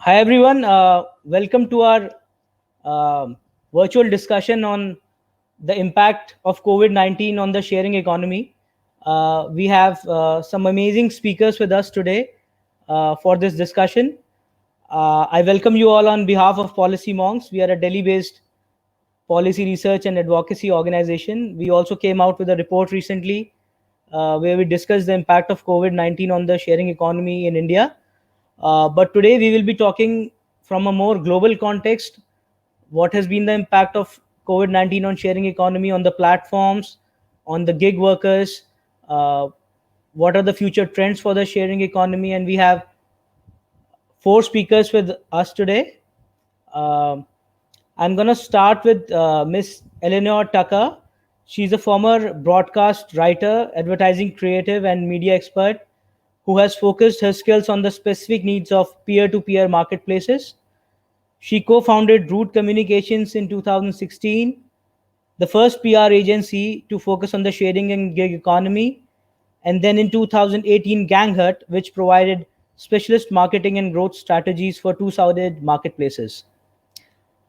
Hi everyone, welcome to our virtual discussion on the impact of COVID-19 on the sharing economy. We have some amazing speakers with us today for this discussion. I welcome you all on behalf of Policy Monks. We are a Delhi-based policy research and advocacy organization. We also came out with a report recently where we discussed the impact of COVID-19 on the sharing economy in India. But today we will be talking from a more global context. What has been the impact of COVID-19 on sharing economy, on the platforms, on the gig workers? Uh, what are the future trends for the sharing economy? And we have four speakers with us today. Um I'm going to start with Miss Eleanor Tucker. She's a former broadcast writer, advertising creative, and media expert who has focused her skills on the specific needs of peer to peer marketplaces. She co founded Root Communications in 2016, the first PR agency to focus on the sharing and gig economy, and then in 2018, Ganghut, which provided specialist marketing and growth strategies for two-sided marketplaces.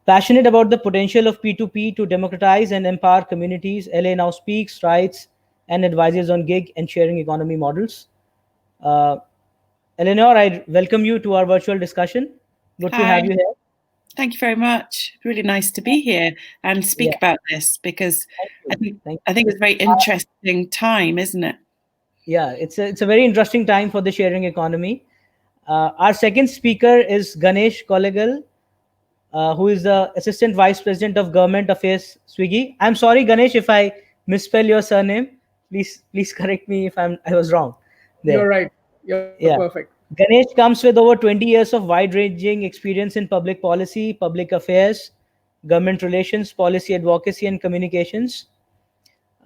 Passionate about the potential of P2P to democratize and empower communities, LA now speaks, writes, and advises on gig and sharing economy models. Uh, Eleanor, I welcome you to our virtual discussion. Good to Hi, have you here. thank you very much. Really nice to be here and speak Yeah, about this because thank I you. think Thank I think it's a very interesting time, isn't it? Yeah, it's a very interesting time for the sharing economy. Our second speaker is Ganesh Kollegal, who is the Assistant Vice President of Government Affairs, Swiggy. I'm sorry, Ganesh, if I misspell your surname. Please correct me if I was wrong there. You're right. You're Yeah. perfect. Ganesh comes with over 20 years of wide ranging experience in public policy, public affairs, government relations, policy advocacy, and communications.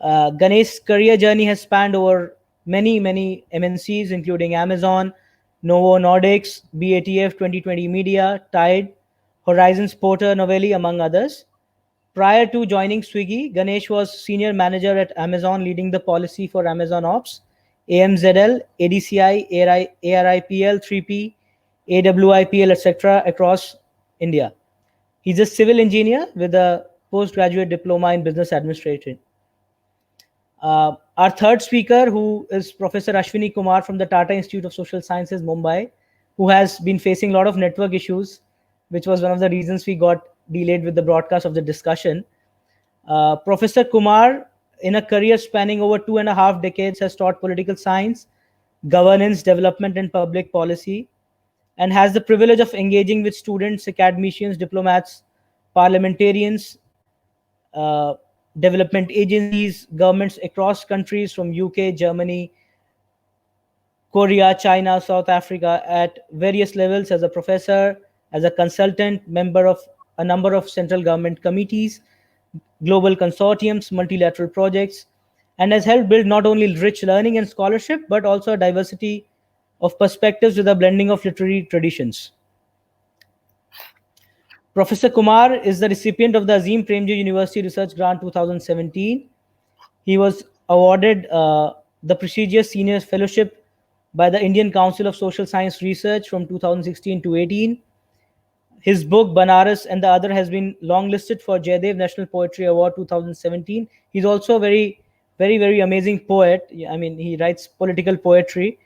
Ganesh's career journey has spanned over many MNCs, including Amazon, Novo Nordics, BATF 2020 Media, Tide, Horizons Porter Novelli, among others. Prior to joining Swiggy, Ganesh was senior manager at Amazon, leading the policy for Amazon Ops, AMZL, ADCI, ARIPL, 3P, AWIPL, etc., across India. He's a civil engineer with a postgraduate diploma in business administration. Our third speaker, who is Professor Ashwini Kumar from the Tata Institute of Social Sciences, Mumbai, who has been facing a lot of network issues, which was one of the reasons we got delayed with the broadcast of the discussion. Professor Kumar, in a career spanning over 2.5 decades, has taught political science, governance, development, and public policy, and has the privilege of engaging with students, academicians, diplomats, parliamentarians, uh, development agencies, governments across countries from UK, Germany, Korea, China, South Africa at various levels as a professor, as a consultant, member of a number of central government committees, global consortiums, multilateral projects, and has helped build not only rich learning and scholarship, but also a diversity of perspectives with a blending of literary traditions. Professor Kumar is the recipient of the Azim Premji University Research Grant 2017. He was awarded the prestigious Senior Fellowship by the Indian Council of Social Science Research from 2016 to 18. His book Banaras and the Other has been longlisted for Jaydev National Poetry Award 2017. He's also a very amazing poet. I mean, he writes political poetry.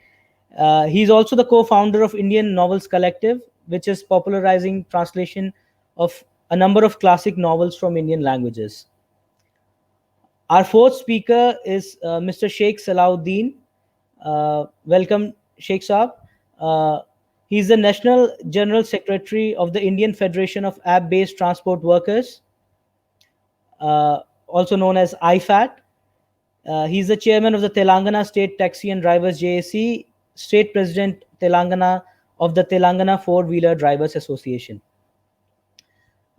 He's also the co-founder of Indian Novels Collective, which is popularizing translation of a number of classic novels from Indian languages. Our fourth speaker is Mr. Sheikh Salahuddin. Welcome, Sheikh Saab. Uh, he's the National General Secretary of the Indian Federation of App-Based Transport Workers, also known as IFAT. He's the chairman of the Telangana State Taxi and Drivers JAC, state president Telangana of the Telangana Four-Wheeler Drivers Association.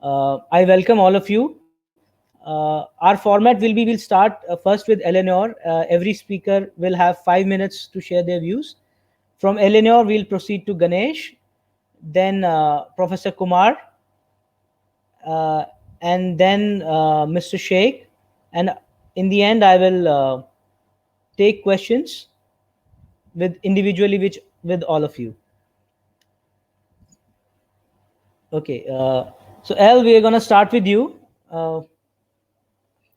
I welcome all of you. Our format will be we'll start first with Eleanor. Every speaker will have 5 minutes to share their views. From Eleanor, we'll proceed to Ganesh, then Professor Kumar, uh, and then Mr. Sheikh. And in the end, I will take questions with individually which with all of you. Okay. So, Elle, we are going to start with you.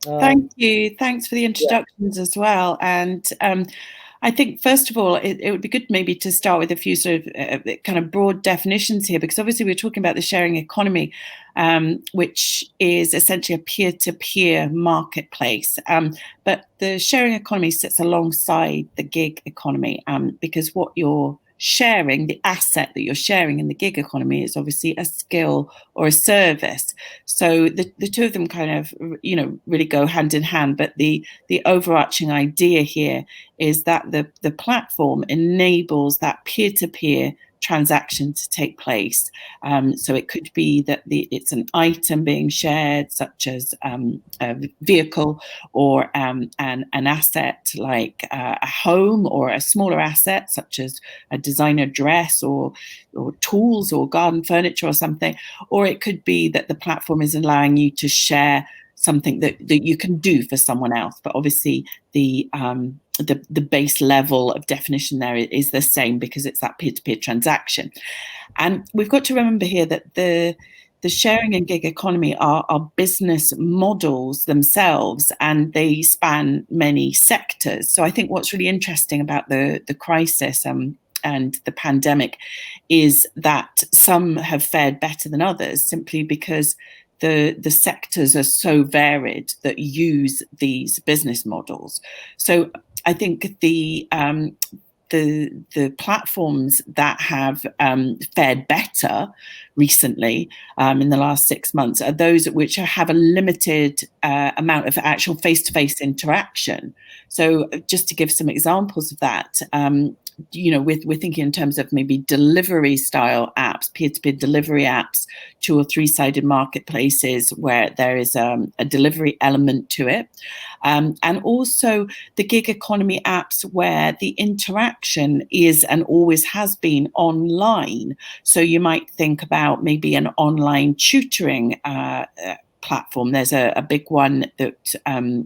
Thank you. Thanks for the introductions as well. And I think, first of all, it would be good maybe to start with a few sort of kind of broad definitions here, because obviously we're talking about the sharing economy, which is essentially a peer-to-peer marketplace. But the sharing economy sits alongside the gig economy, because what you're sharing, the asset that you're sharing in the gig economy, is obviously a skill or a service. So the two of them kind of, really go hand in hand. But the overarching idea here is that the platform enables that peer-to-peer transaction to take place. So it could be that it's an item being shared, such as a vehicle, or an asset like a home, or a smaller asset such as a designer dress, or tools, or garden furniture, or something. Or it could be that the platform is allowing you to share something that you can do for someone else. But obviously the base level of definition there is the same, because it's that peer-to-peer transaction. And we've got to remember here that the sharing and gig economy are business models themselves, and they span many sectors. So I think what's really interesting about the crisis and the pandemic is that some have fared better than others, simply because the sectors are so varied that use these business models. So I think the platforms that have fared better recently, in the last 6 months, are those which have a limited amount of actual face-to-face interaction. So just to give some examples of that, we're thinking in terms of maybe delivery style apps, peer-to-peer delivery apps, 2 or 3-sided marketplaces where there is a delivery element to it. And also the gig economy apps where the interaction is and always has been online. So you might think about maybe an online tutoring platform. There's a big one that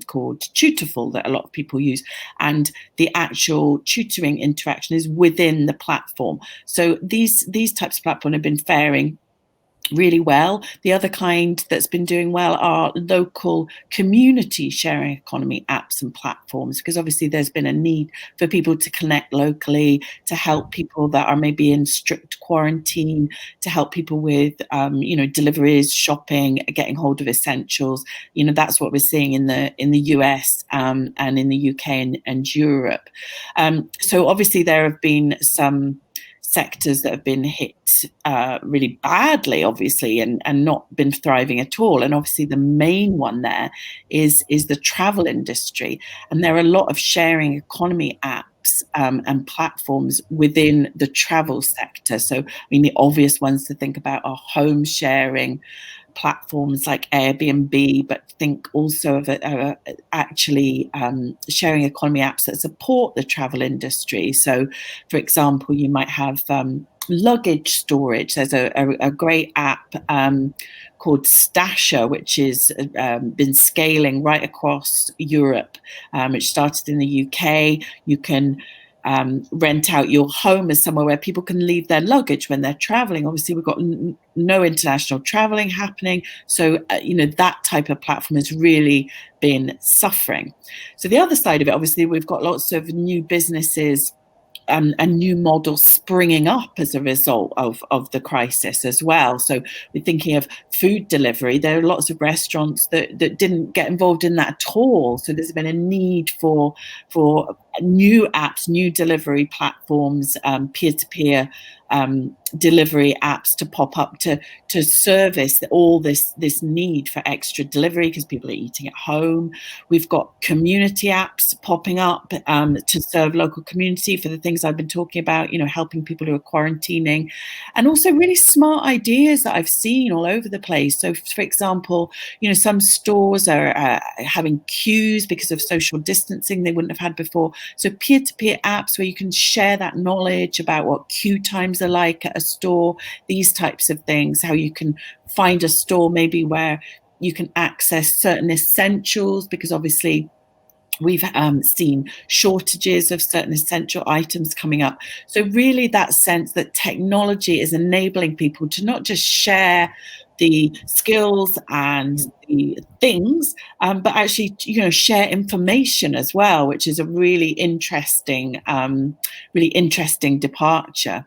called Tutorful that a lot of people use, and the actual tutoring interaction is within the platform. So these types of platforms have been faring really well. The other kind that's been doing well are local community sharing economy apps and platforms, because obviously there's been a need for people to connect locally, to help people that are maybe in strict quarantine, to help people with deliveries, shopping, getting hold of essentials. That's what we're seeing in the US and in the UK and Europe. So obviously there have been some sectors that have been hit really badly, obviously, and not been thriving at all. And obviously the main one there is the travel industry. And there are a lot of sharing economy apps and platforms within the travel sector. So, the obvious ones to think about are home sharing platforms like Airbnb, but think also of actually sharing economy apps that support the travel industry. So, for example, you might have luggage storage. There's a great app called Stasher, which has been scaling right across Europe, which started in the UK. You can rent out your home as somewhere where people can leave their luggage when they're traveling. Obviously, we've got no international traveling happening. So, that type of platform has really been suffering. So the other side of it, obviously, we've got lots of new businesses and new models springing up as a result of the crisis as well. So we're thinking of food delivery. There are lots of restaurants that didn't get involved in that at all. So there's been a need for new apps, new delivery platforms, peer-to-peer delivery apps to pop up to service all this need for extra delivery, because people are eating at home. We've got community apps popping up to serve local community for the things I've been talking about, helping people who are quarantining, and also really smart ideas that I've seen all over the place. So, for example, some stores are having queues because of social distancing they wouldn't have had before. So peer-to-peer apps where you can share that knowledge about what queue times are like at a store, these types of things, how you can find a store maybe where you can access certain essentials, because obviously We've seen shortages of certain essential items coming up. So really that sense that technology is enabling people to not just share the skills and the things, but actually, share information as well, which is a really interesting departure.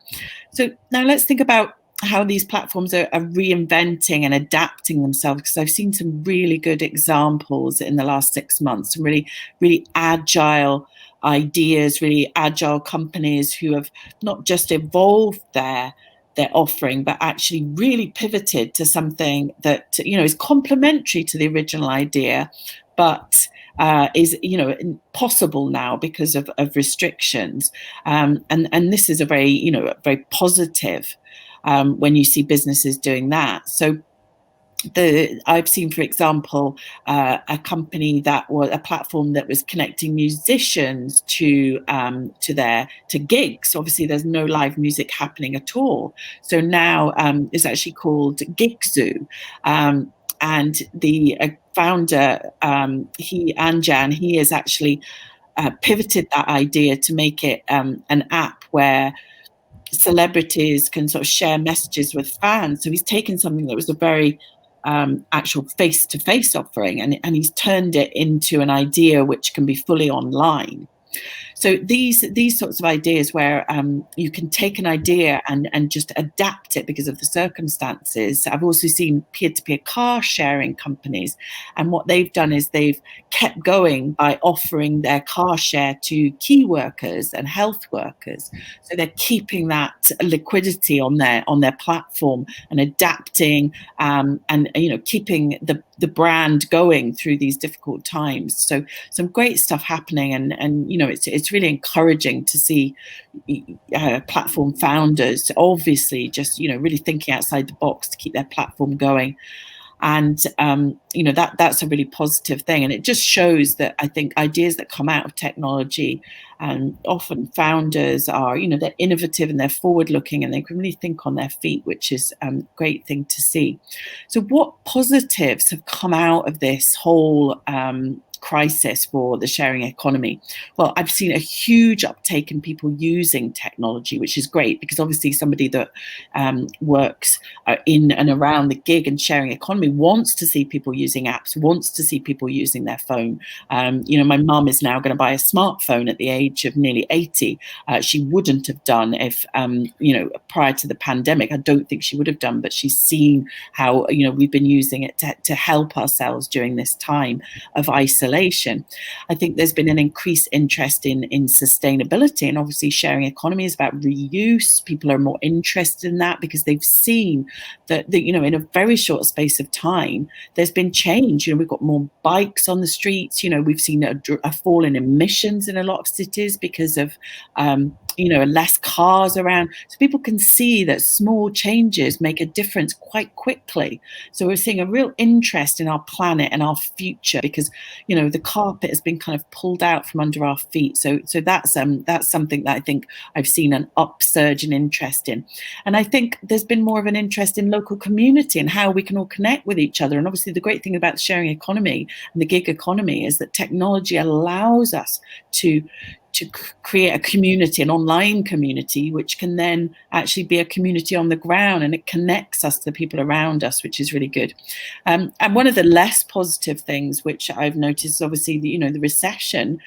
So now let's think about how these platforms are reinventing and adapting themselves, because I've seen some really good examples in the last 6 months, some really, really agile ideas, really agile companies who have not just evolved their offering, but actually really pivoted to something that, is complementary to the original idea, but is possible now because of restrictions. And this is a very, very positive when you see businesses doing that. So I've seen, for example, a company that was a platform that was connecting musicians to gigs. Obviously, there's no live music happening at all. So now it's actually called GigZoo. And the founder, Anjan, he has actually pivoted that idea to make it an app where celebrities can sort of share messages with fans. So he's taken something that was a very actual face-to-face offering, and he's turned it into an idea which can be fully online. So these sorts of ideas where you can take an idea and just adapt it because of the circumstances. I've also seen peer-to-peer car sharing companies, and what they've done is they've kept going by offering their car share to key workers and health workers. So they're keeping that liquidity on their platform and adapting and keeping the brand going through these difficult times. So some great stuff happening, and it's really encouraging to see platform founders obviously just really thinking outside the box to keep their platform going. And that's a really positive thing, and it just shows that I think ideas that come out of technology, and often founders are they're innovative and they're forward looking and they can really think on their feet, which is a great thing to see. So what positives have come out of this whole crisis for the sharing economy? Well, I've seen a huge uptake in people using technology, which is great, because obviously somebody that works in and around the gig and sharing economy wants to see people using apps, wants to see people using their phone. My mum is now going to buy a smartphone at the age of nearly 80. She wouldn't have done if, prior to the pandemic. I don't think she would have done, but she's seen how, we've been using it to help ourselves during this time of isolation. I think there's been an increased interest in sustainability, and obviously sharing economy is about reuse. People are more interested in that because they've seen that in a very short space of time there's been change. We've got more bikes on the streets. We've seen a fall in emissions in a lot of cities because of less cars around. So people can see that small changes make a difference quite quickly. So we're seeing a real interest in our planet and our future, because the carpet has been kind of pulled out from under our feet. So that's something that I think I've seen an upsurge in interest in. And I think there's been more of an interest in local community and how we can all connect with each other. And obviously the great thing about the sharing economy and the gig economy is that technology allows us to create a community, an online community, which can then actually be a community on the ground, and it connects us to the people around us, which is really good. And one of the less positive things which I've noticed is obviously the recession,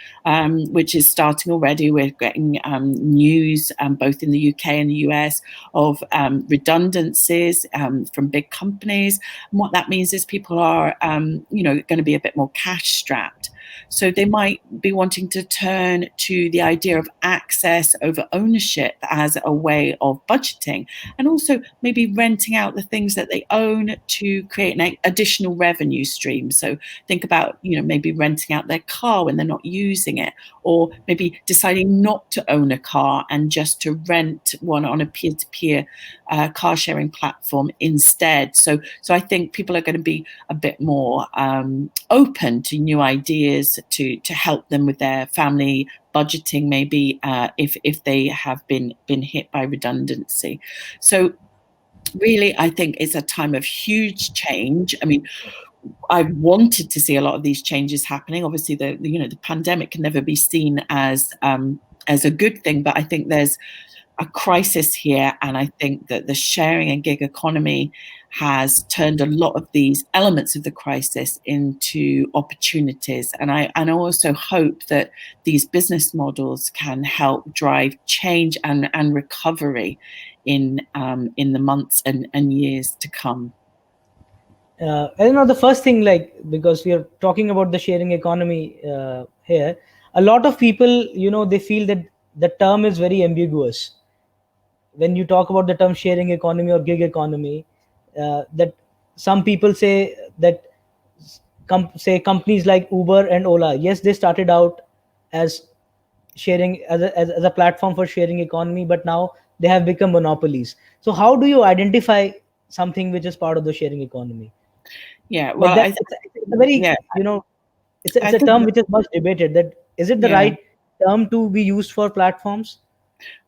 which is starting already. We're getting news both in the UK and the US of redundancies from big companies. And what that means is people are going to be a bit more cash strapped. So they might be wanting to turn to the idea of access over ownership as a way of budgeting, and also maybe renting out the things that they own to create an additional revenue stream. So think about, maybe renting out their car when they're not using it, or maybe deciding not to own a car and just to rent one on a peer-to-peer car sharing platform instead. So I think people are going to be a bit more open to new ideas to help them with their family budgeting, maybe if they have been hit by redundancy. So really, I think it's a time of huge change. I mean, I wanted to see a lot of these changes happening. Obviously, the pandemic can never be seen as a good thing, but I think there's a crisis here, and I think that the sharing and gig economy has turned a lot of these elements of the crisis into opportunities. And I also hope that these business models can help drive change and recovery in the months and years to come. The first thing, because we are talking about the sharing economy here, a lot of people, they feel that the term is very ambiguous. When you talk about the term sharing economy or gig economy, that some people say that companies like Uber and Ola, yes, they started out as sharing as a platform for sharing economy, but now they have become monopolies. So how do you identify something which is part of the sharing economy? Yeah, well, it's a very, it's a term which is much debated. That is it the right term to be used for platforms?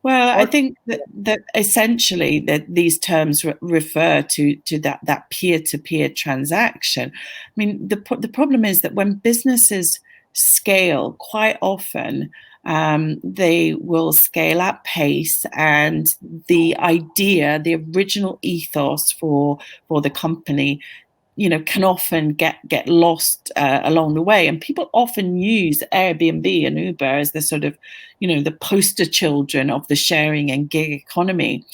Well, I think that essentially that these terms refer to that peer-to-peer transaction. I mean, the problem is that when businesses scale, quite often they will scale at pace, and the idea, the original ethos for the company, can often get lost along the way. And people often use Airbnb and Uber as the sort of, the poster children of the sharing and gig economy.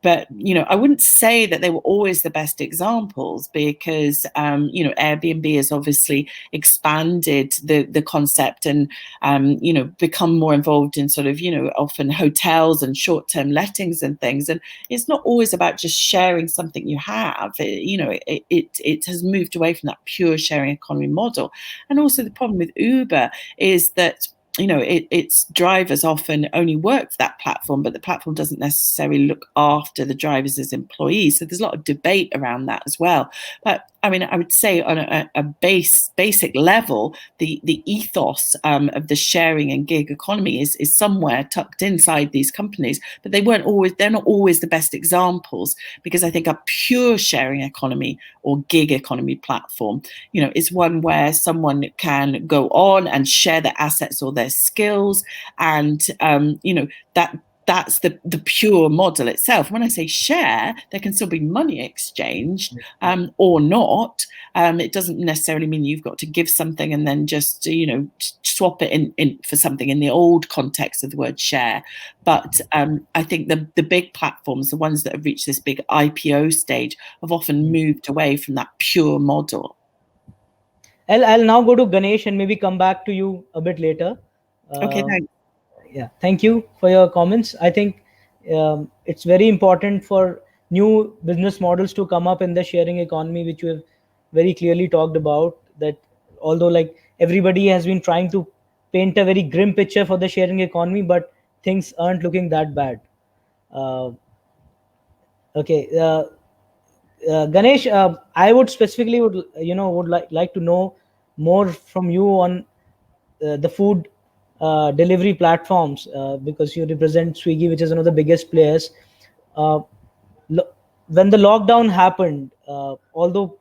But, I wouldn't say that they were always the best examples, because, Airbnb has obviously expanded the concept and, become more involved in sort of, often hotels and short-term lettings and things. And it's not always about just sharing something you have. It has moved away from that pure sharing economy model. And also the problem with Uber is that its drivers often only work for that platform, but the platform doesn't necessarily look after the drivers as employees. So there's a lot of debate around that as well. But I mean, I would say on a basic level, the ethos of the sharing and gig economy is somewhere tucked inside these companies, but they're not always the best examples, because I think a pure sharing economy or gig economy platform, is one where someone can go on and share their assets or their skills, and that's the pure model itself. When I say share, there can still be money exchanged or not. It doesn't necessarily mean you've got to give something and then just swap it in for something in the old context of the word share. But I think the big platforms, the ones that have reached this big IPO stage, have often moved away from that pure model. I'll now go to Ganesh and maybe come back to you a bit later. Okay, thanks. Yeah, thank you for your comments. I think it's very important for new business models to come up in the sharing economy, which we have very clearly talked about. That although everybody has been trying to paint a very grim picture for the sharing economy, but things aren't looking that bad. Ganesh, I would specifically would like to know more from you on the food delivery platforms, because you represent Swiggy, which is one of the biggest players. When the lockdown happened, although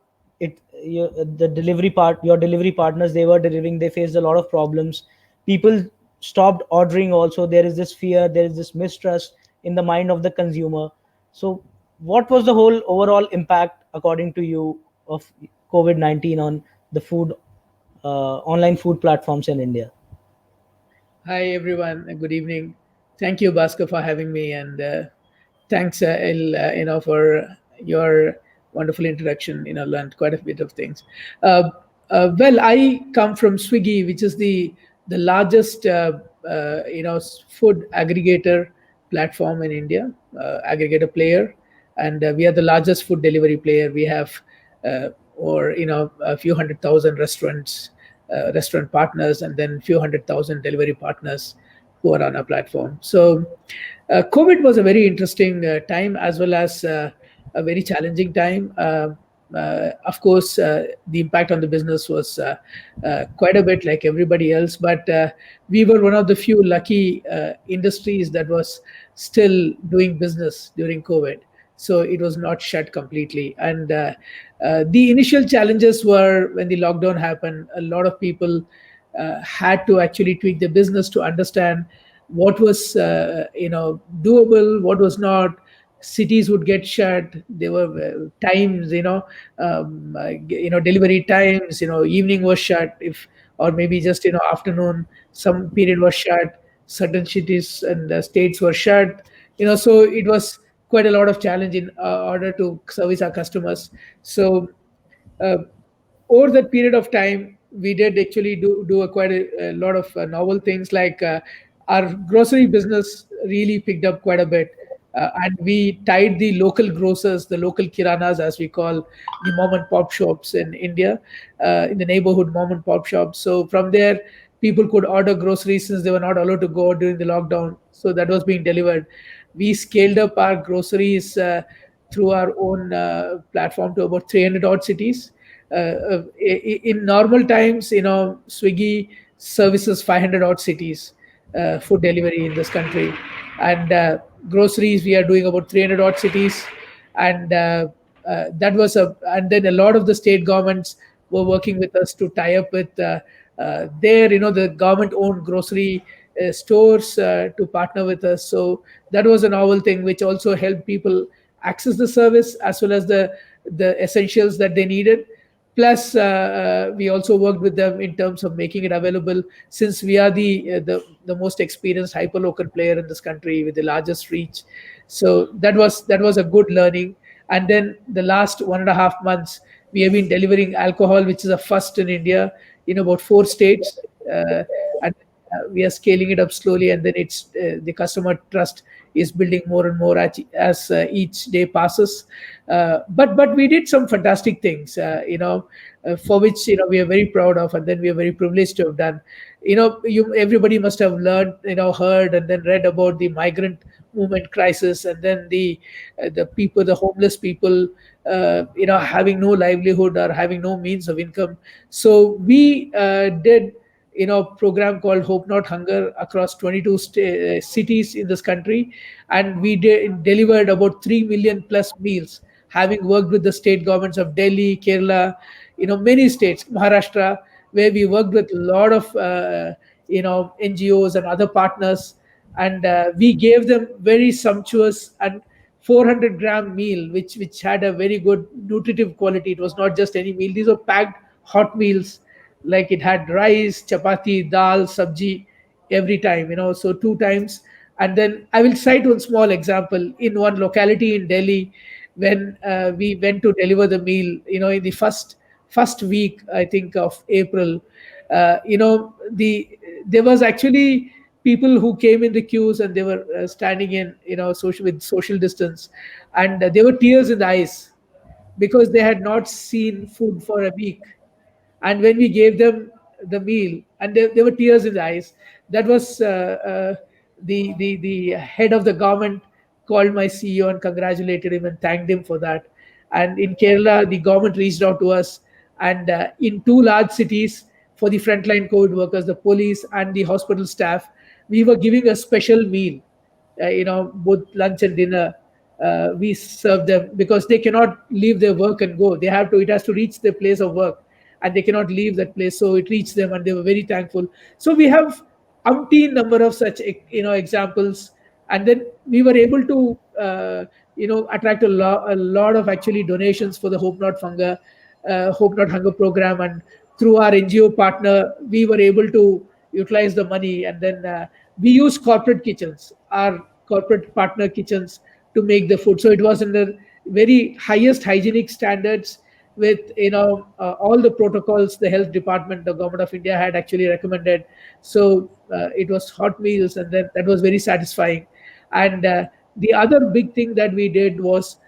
your delivery partners, they were delivering, they faced a lot of problems. People stopped ordering. Also, there is this fear, there is this mistrust in the mind of the consumer. So what was the whole overall impact, according to you, of COVID-19 on the online food platforms in India? Hi, everyone. Good evening. Thank you, Bhaskar, for having me. And thanks, El, for your wonderful introduction. Learned quite a bit of things. Well, I come from Swiggy, which is the largest, food aggregator platform in India, aggregator player. And we are the largest food delivery player. We have a few 100,000 restaurant partners, and then a few 100,000 delivery partners who are on our platform. So COVID was a very interesting time, as well as a very challenging time. Of course, the impact on the business was quite a bit like everybody else, but we were one of the few lucky industries that was still doing business during COVID. so it was not shut completely. And the initial challenges were when the lockdown happened. A lot of people had to actually tweak their business to understand what was doable, what was not. Cities would get shut. There were times, delivery times. Evening was shut, if or maybe just afternoon. Some period was shut. Certain cities and states were shut. So it was quite a lot of challenge in order to service our customers. So uh, over that period of time, we did actually do quite a lot of novel things, like our grocery business really picked up quite a bit. And we tied the local grocers, the local kiranas, as we call the mom and pop shops in India, in the neighborhood mom and pop shops. So from there, people could order groceries since they were not allowed to go out during the lockdown. So that was being delivered. We scaled up our groceries through our own platform to about 300 odd cities. In normal times, Swiggy services 500 odd cities, food delivery in this country. And groceries, we are doing about 300 odd cities. And that was and then a lot of the state governments were working with us to tie up with the government owned grocery stores to partner with us. So that was a novel thing, which also helped people access the service as well as the essentials that they needed. Plus, we also worked with them in terms of making it available, since we are the most experienced hyperlocal player in this country with the largest reach. So that was a good learning. And then the last 1.5 months, we have been delivering alcohol, which is a first in India, in about 4 states. And we are scaling it up slowly, and then it's the customer trust is building more and more as each day passes. But we did some fantastic things, for which we are very proud of, and then we are very privileged to have done. Everybody must have learned, heard, and then read about the migrant movement crisis, and then the people, the homeless people, having no livelihood or having no means of income. So we did program called Hope Not Hunger across 22 cities in this country, and we delivered about 3 million plus meals, having worked with the state governments of Delhi, Kerala, many states, Maharashtra, where we worked with a lot of NGOs and other partners. And we gave them very sumptuous and 400-gram meal, which had a very good nutritive quality. It was not just any meal; these were packed hot meals, like it had rice, chapati, dal, sabji every time, so 2 times. And then I will cite one small example in one locality in Delhi. When we went to deliver the meal, in the first week, I think, of April, there was actually people who came in the queues, and they were standing in, with social distance, and there were tears in the eyes because they had not seen food for a week. And when we gave them the meal, and there were tears in the eyes, that was the head of the government called my CEO and congratulated him and thanked him for that. And in Kerala, the government reached out to us, and in 2 large cities, for the frontline COVID workers, the police and the hospital staff, we were giving a special meal, both lunch and dinner. We serve them because they cannot leave their work and go. It has to reach their place of work, and they cannot leave that place. So it reached them, and they were very thankful. So we have umpteen number of such examples. And then we were able to attract a lot of actually donations for the Hope Not Hunger program. And through our NGO partner, we were able to utilize the money. And then we use corporate kitchens, our corporate partner kitchens, to make the food. So it was in the very highest hygienic standards, with all the protocols the health department, the government of India had actually recommended. So it was hot meals, and then that was very satisfying. And the other big thing that we did was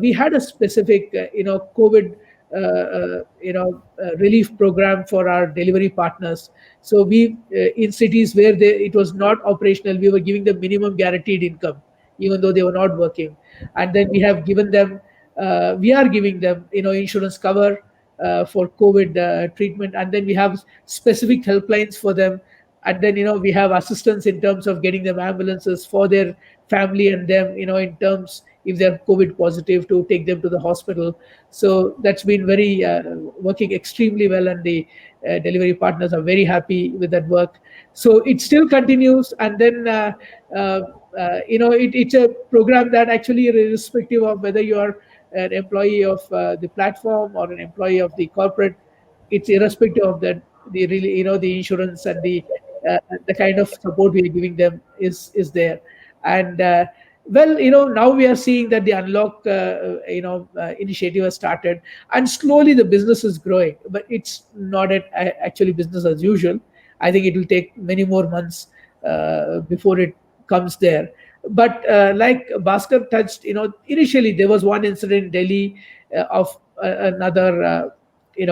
we had a specific COVID relief program for our delivery partners. So we in cities where it was not operational, we were giving them minimum guaranteed income even though they were not working. And then we have given them we are giving them insurance cover for COVID treatment. And then we have specific helplines for them. And then we have assistance in terms of getting them ambulances for their family, and them in terms if they're COVID positive, to take them to the hospital. So that's been very working extremely well, and the delivery partners are very happy with that work. So it still continues, and then it's a program that actually, irrespective of whether you are an employee of the platform or an employee of the corporate, it's irrespective of that. The really, the insurance and the kind of support we are giving them is there. And well, now we are seeing that the unlock initiative has started, and slowly the business is growing, but it's not actually business as usual. I think it will take many more months before it comes there. But like Bhaskar touched, initially there was one incident in Delhi of another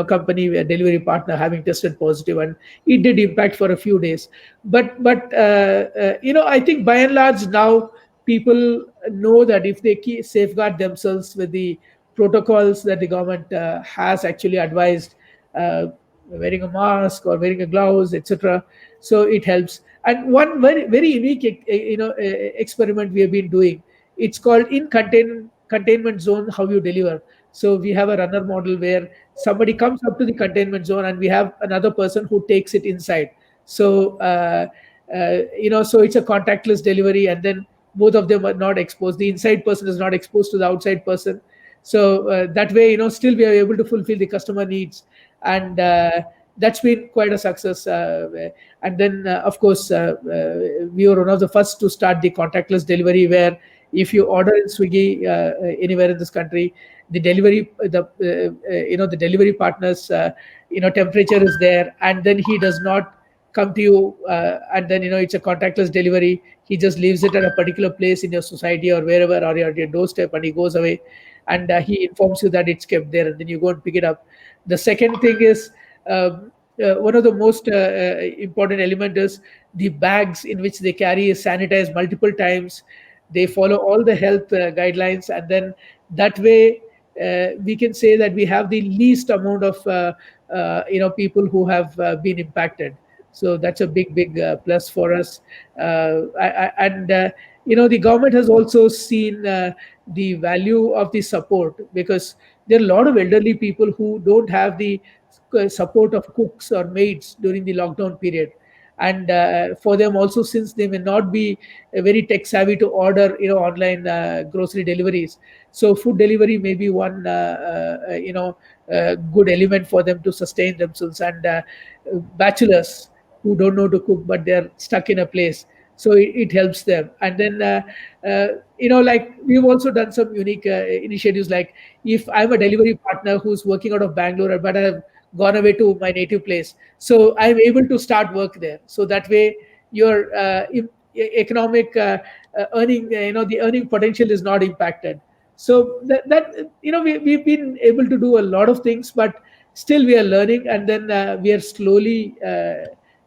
company, a delivery partner, having tested positive, and it did impact for a few days. But I think by and large now people know that if they safeguard themselves with the protocols that the government has actually advised, wearing a mask or wearing a gloves, etc., so it helps. And one very very unique experiment we have been doing, it's called in containment zone, how you deliver. So we have a runner model where somebody comes up to the containment zone, and we have another person who takes it inside. So so it's a contactless delivery, and then both of them are not exposed. The inside person is not exposed to the outside person. So that way, still we are able to fulfill the customer needs, and that's been quite a success. And then, of course, we were one of the first to start the contactless delivery, where if you order in Swiggy anywhere in this country, the delivery, the delivery partner's, temperature is there, and then he does not come to you, and then it's a contactless delivery. He just leaves it at a particular place in your society or wherever, or at your doorstep, and he goes away, and he informs you that it's kept there, and then you go and pick it up. The second thing is, one of the most important element is the bags in which they carry is sanitized multiple times. They follow all the health guidelines, and then that way we can say that we have the least amount of people who have been impacted. So that's a big plus for us. And the government has also seen the value of the support, because there are a lot of elderly people who don't have the support of cooks or maids during the lockdown period. And for them also, since they may not be very tech savvy to order online grocery deliveries, so food delivery may be one good element for them to sustain themselves. And bachelors who don't know to cook but they're stuck in a place, so it helps them. And then like we've also done some unique initiatives, like if I'm a delivery partner who's working out of Bangalore, but I have gone away to my native place, so I'm able to start work there. So that way your economic earning, the earning potential is not impacted. So that we've been able to do a lot of things, but still we are learning, and then we are slowly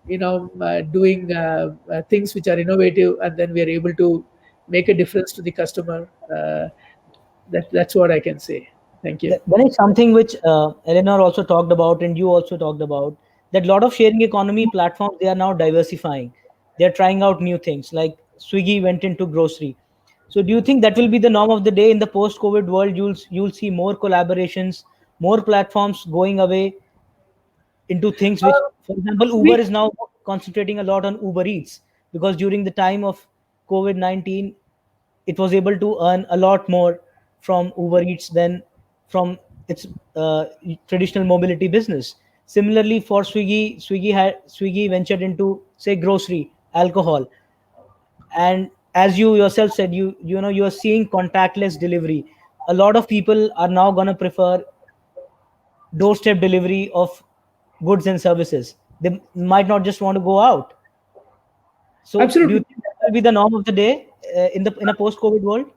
doing things which are innovative, and then we are able to make a difference to the customer. That's what I can say. Thank you. There is something which Eleanor also talked about, and you also talked about, that a lot of sharing economy platforms, they are now diversifying. They're trying out new things, like Swiggy went into grocery. So do you think that will be the norm of the day in the post-COVID world? You'll see more collaborations, more platforms going away into things which, for example, Uber is now concentrating a lot on Uber Eats, because during the time of COVID-19, it was able to earn a lot more from Uber Eats than from its traditional mobility business. Similarly, for Swiggy ventured into, say, grocery, alcohol, and as you yourself said, you are seeing contactless delivery. A lot of people are now going to prefer doorstep delivery of goods and services. They might not just want to go out. So absolutely, do you think that will be the norm of the day in a post-COVID world?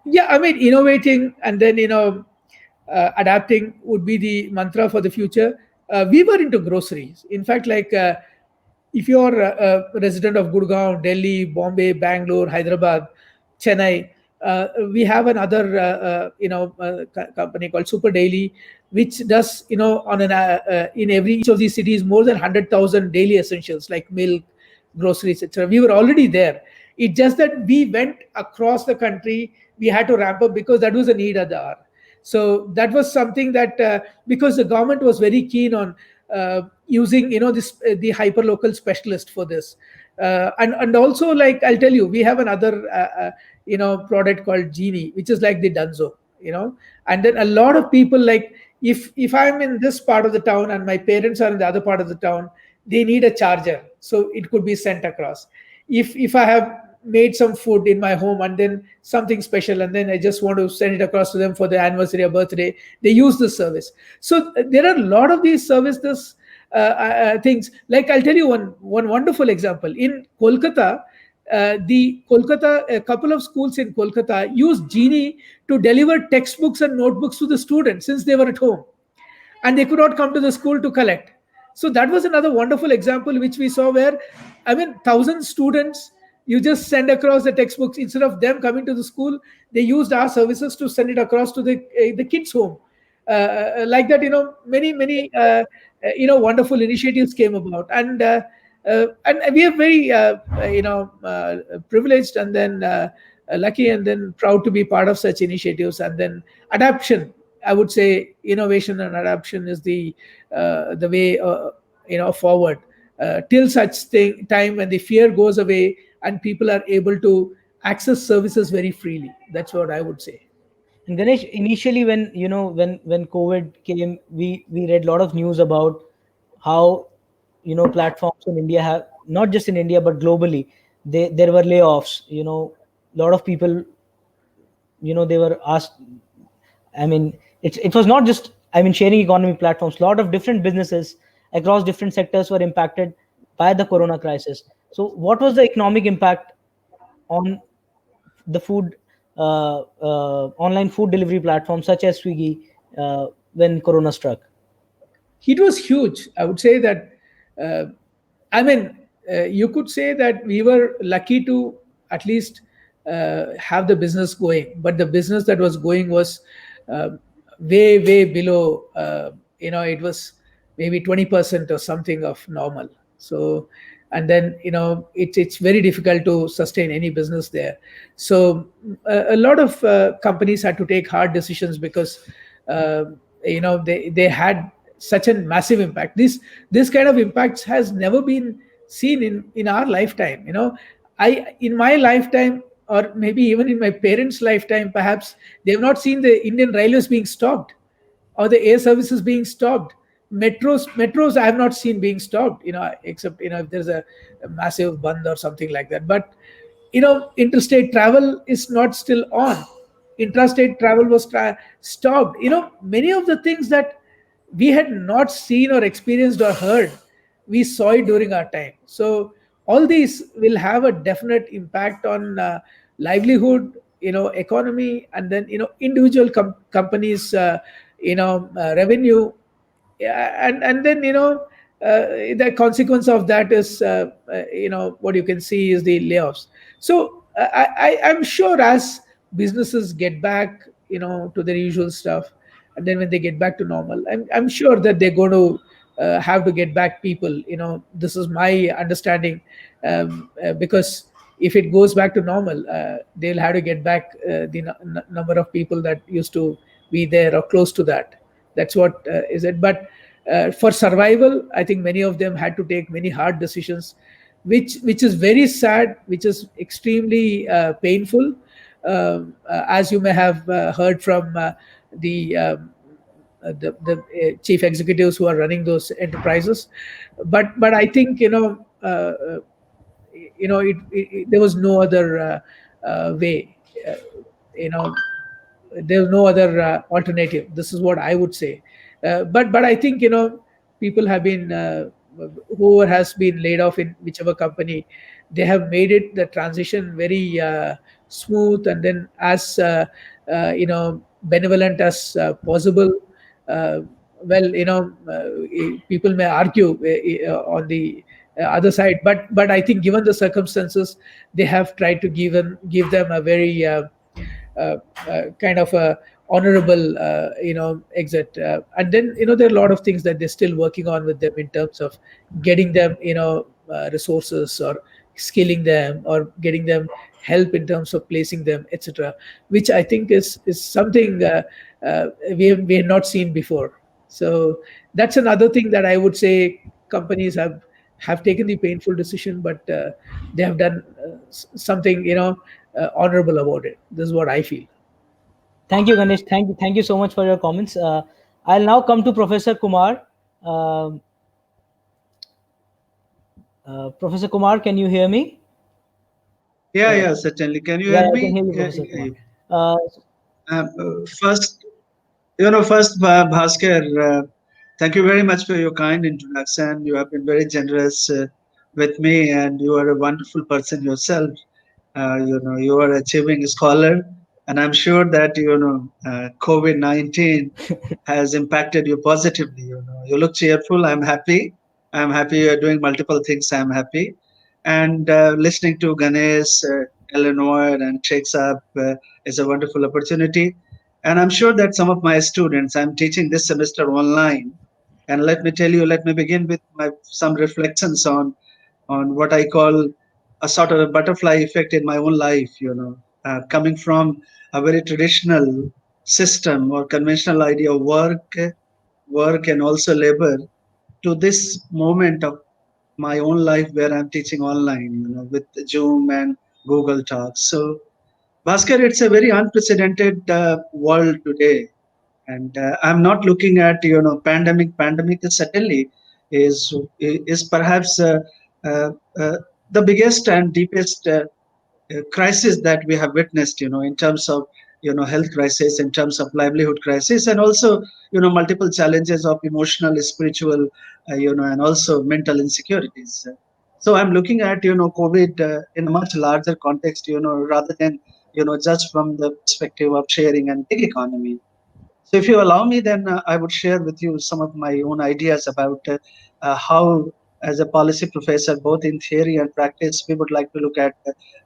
Yeah, I mean, innovating and then adapting would be the mantra for the future. We were into groceries. In fact, like if you're a resident of Gurgaon, Delhi, Bombay, Bangalore, Hyderabad, Chennai, we have another company called Super Daily, which does on an in every each of these cities more than 100,000 daily essentials like milk, groceries, etc. We were already there. It's just that we went across the country, we had to ramp up because that was a need at the hour. So that was something that because the government was very keen on using this the hyper local specialist for this, and also, like, I'll tell you, we have another product called Genie, which is like the Dunzo, and then a lot of people, like, if I'm in this part of the town and my parents are in the other part of the town, they need a charger, so it could be sent across. If I have made some food in my home and then something special, and then I just want to send it across to them for their anniversary or birthday, they use this service. So there are a lot of these services things. Like, I'll tell you one wonderful example. In Kolkata, a couple of schools in Kolkata used Genie to deliver textbooks and notebooks to the students since they were at home and they could not come to the school to collect. So that was another wonderful example which we saw, where, 1,000 students, you just send across the textbooks. Instead of them coming to the school, they used our services to send it across to the kids' home. Like that, many wonderful initiatives came about, and we are very privileged, and then lucky, and then proud to be part of such initiatives. And then adaptation, I would say, innovation and adaptation is the way forward, till such time when the fear goes away and people are able to access services very freely. That's what I would say. And Ganesh, initially when when COVID came, we read a lot of news about how platforms in India have, not just in India but globally, there were layoffs. A lot of people, they were asked. It was not just sharing economy platforms. A lot of different businesses across different sectors were impacted by the corona crisis. So what was the economic impact on the food online food delivery platforms such as Swiggy when corona struck? It was huge. I would say that you could say that we were lucky to at least have the business going, but the business that was going was way below. It was maybe 20% or something of normal. So, and then it's very difficult to sustain any business there. So a lot of companies had to take hard decisions because they had such a massive impact. This kind of impacts has never been seen in our lifetime. In my lifetime, or maybe even in my parents' lifetime, perhaps they've not seen the Indian railways being stopped or the air services being stopped. Metros I have not seen being stopped, except if there's a massive band or something like that. But interstate travel is not still on. Intrastate travel was stopped. Many of the things that we had not seen or experienced or heard, we saw it during our time. So all these will have a definite impact on livelihood, economy, and then individual companies, revenue. And then the consequence of that is what you can see is the layoffs. So I'm sure as businesses get back to their usual stuff, and then when they get back to normal, I'm sure that they're going to have to get back people. This is my understanding, because if it goes back to normal, they'll have to get back the number of people that used to be there or close to that. That's what is it. But for survival, I think many of them had to take many hard decisions, which is very sad, which is extremely painful, as you may have heard from the chief executives who are running those enterprises. But I think there was no other way. There was no other alternative. This is what I would say. But I think people have been whoever has been laid off in whichever company, they have made it the transition very smooth, and then as benevolent as possible. People may argue on the other side, but I think given the circumstances, they have tried to give them a very kind of a honorable exit, and then there are a lot of things that they're still working on with them in terms of getting them resources or skilling them or getting them help in terms of placing them, etc., which I think is something we have not seen before. So that's another thing that I would say companies have taken the painful decision, but they have done something honorable about it. This is what I feel. Thank you, Ganesh. Thank you so much for your comments. I'll now come to Professor Kumar. Um Professor Kumar, can you hear me? Yeah, certainly. Can you Yeah, hear I can me? hear you, Professor Kumar. Uh, First, Bhaskar, thank you very much for your kind introduction. You have been very generous with me, and you are a wonderful person yourself. You are achieving scholar, and I'm sure that COVID-19 has impacted you positively. You look cheerful. I'm happy. I'm happy you are doing multiple things. I'm happy, and listening to Ganesh, Eleanor, and Shakes Up is a wonderful opportunity. And I'm sure that some of my students, I'm teaching this semester online. And let me tell you, let me begin with some reflections on what I call a sort of a butterfly effect in my own life. Coming from a very traditional system or conventional idea of work and also labor, to this moment of my own life where I'm teaching online, with Zoom and Google Talks. So, Bhaskar, it's a very unprecedented world today, and I'm not looking at pandemic. Pandemic is certainly is perhaps uh, uh, the biggest and deepest crisis that we have witnessed, in terms of health crisis, in terms of livelihood crisis, and also multiple challenges of emotional, spiritual, and also mental insecurities. So I'm looking at COVID in a much larger context, rather than just from the perspective of sharing and gig economy. So, if you allow me, then I would share with you some of my own ideas about how, as a policy professor, both in theory and practice, we would like to look at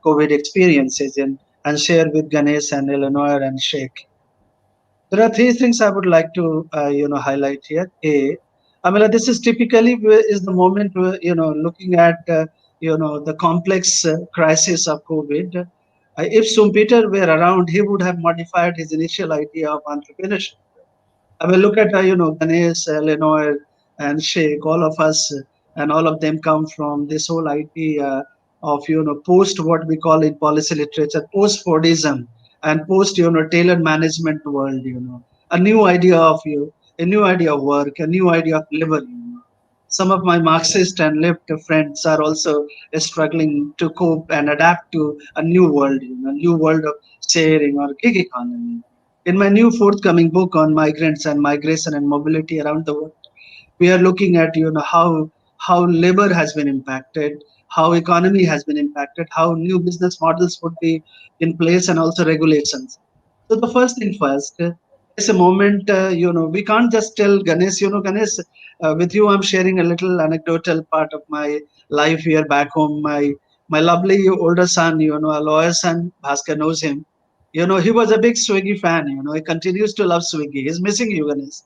COVID experiences and share with Ganesh and Eleanor and Sheikh. There are three things I would like to highlight here. A, Amila, this is typically is the moment where, looking at the complex crisis of COVID. If Sumpeter were around, he would have modified his initial idea of entrepreneurship. I mean, look at Ganesh, Eleanor, and Sheikh. All of us, and all of them come from this whole idea of post, what we call in policy literature, post Fordism, and post tailored management world. A new idea of a new idea of work, a new idea of labor. Some of my Marxist and left friends are also struggling to cope and adapt to a new world, a new world of sharing or gig economy. In my new forthcoming book on migrants and migration and mobility around the world, we are looking at how labor has been impacted, how economy has been impacted, how new business models would be in place, and also regulations. So the first thing first, it's a moment, we can't just tell Ganesh, Ganesh, with you, I'm sharing a little anecdotal part of my life here back home. My lovely older son, a lawyer son, Bhaskar knows him. He was a big Swiggy fan. He continues to love Swiggy. He's missing you, Ganesh.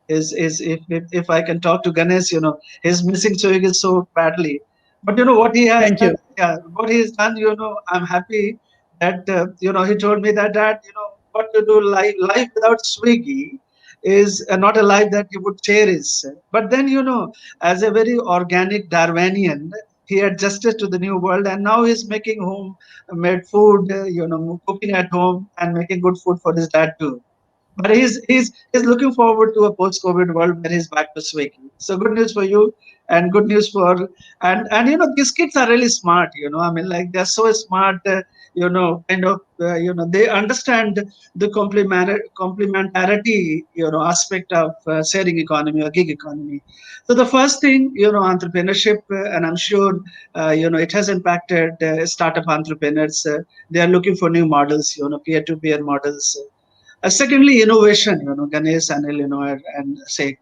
Is if I can talk to Ganesh, he's missing Swiggy so badly. But what he has Thank done, you. yeah, what he's done, I'm happy that he told me that what to do, life without Swiggy is not a life that you would cherish. But then as a very organic Darwinian, he adjusted to the new world, and now he's making home made food, cooking at home and making good food for his dad too. But he's looking forward to a post-COVID world where he's back to Swiggy. So good news for you, and good news for and these kids are really smart. I mean, like, they're so smart. Kind of they understand the complementarity aspect of sharing economy or gig economy. So the first thing, entrepreneurship, and I'm sure it has impacted startup entrepreneurs. They are looking for new models, peer-to-peer models. Secondly, innovation, Ganesh and Eleanor and Sheikh.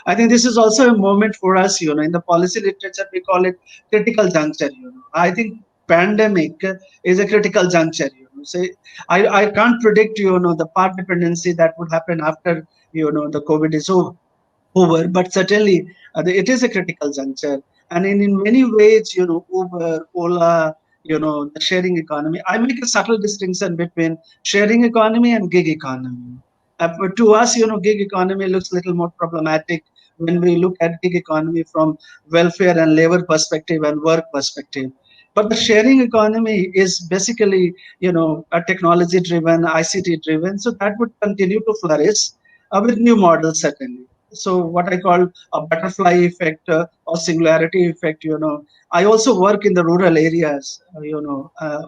I think this is also a moment for us, in the policy literature, we call it critical juncture. I think pandemic is a critical juncture. Say, I can't predict, the path dependency that would happen after, the COVID is over, but certainly it is a critical juncture. And in many ways, Uber, Ola, the sharing economy, I make a subtle distinction between sharing economy and gig economy. But to us, gig economy looks a little more problematic when we look at gig economy from welfare and labor perspective and work perspective. But the sharing economy is basically, a technology driven, ICT driven. So that would continue to flourish with new models, certainly. So what I call a butterfly effect or singularity effect, I also work in the rural areas,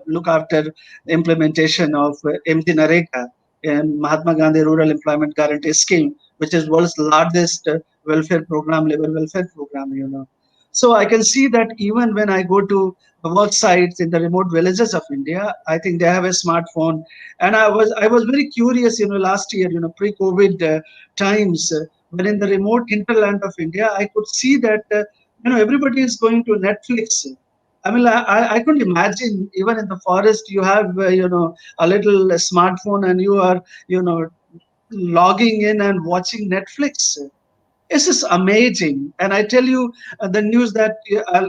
look after implementation of MT Nareka and Mahatma Gandhi Rural Employment Guarantee Scheme, which is world's largest welfare program, labor welfare program, So I can see that even when I go to the work sites in the remote villages of India, I think they have a smartphone. And I was very curious, last year, pre-COVID times, when in the remote hinterland of India, I could see that everybody is going to Netflix. I mean, I couldn't imagine even in the forest you have a little smartphone and you are logging in and watching Netflix. This is amazing. And I tell you the news that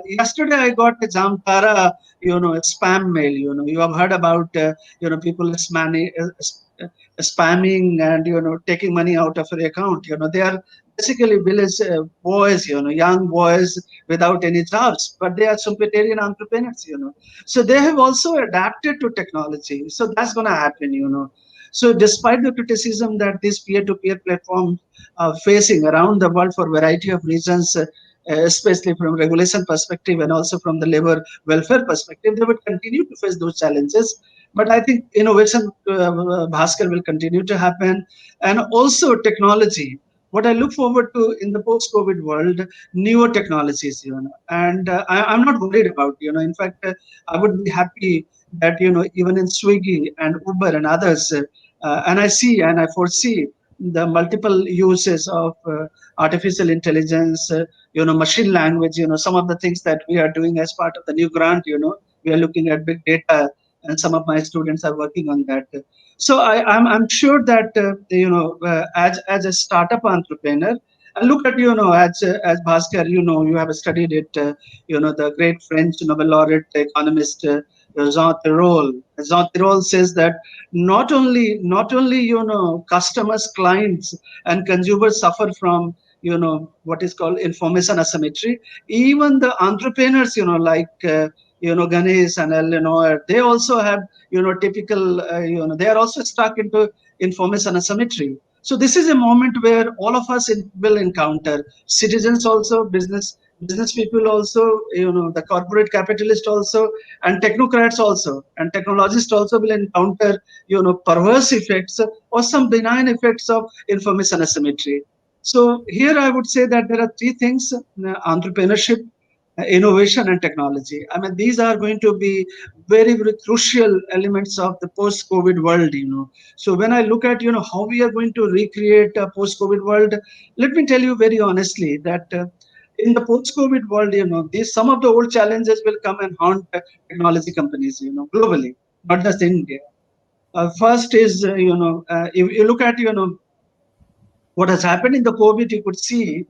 yesterday I got a Jamtara, spam mail. You have heard about, people spamming and, taking money out of your account. They are basically village boys, young boys without any jobs, but they are Sumpetarian entrepreneurs, So they have also adapted to technology. So that's going to happen, So despite the criticism that these peer-to-peer platforms facing around the world for a variety of reasons, especially from regulation perspective and also from the labor welfare perspective, they would continue to face those challenges. But I think innovation, Bhaskar, will continue to happen, and also technology. What I look forward to in the post-COVID world, newer technologies, and I'm not worried about, In fact, I would be happy that even in Swiggy and Uber and others, and I see and I foresee the multiple uses of artificial intelligence, machine language, some of the things that we are doing as part of the new grant, we are looking at big data, and some of my students are working on that. So I'm sure that, as a startup entrepreneur, and look at, as Bhaskar, you have studied it, the great French Nobel laureate economist, Jean Tirole. Jean Tirole says that not only customers, clients, and consumers suffer from what is called information asymmetry. Even the entrepreneurs, like Ganesh and Eleanor, they also have typical they are also stuck into information asymmetry. So this is a moment where all of us will encounter, citizens also, business people also, the corporate capitalist also, and technocrats also, and technologists also will encounter perverse effects or some benign effects of information asymmetry. So here I would say that there are three things: entrepreneurship, innovation, and technology. I mean, these are going to be very, very crucial elements of the post-COVID world. So when I look at how we are going to recreate a post-COVID world, let me tell you very honestly that in the post-COVID world, these some of the old challenges will come and haunt technology companies, globally, not just in India. First is, if you look at, what has happened in the COVID, you could see,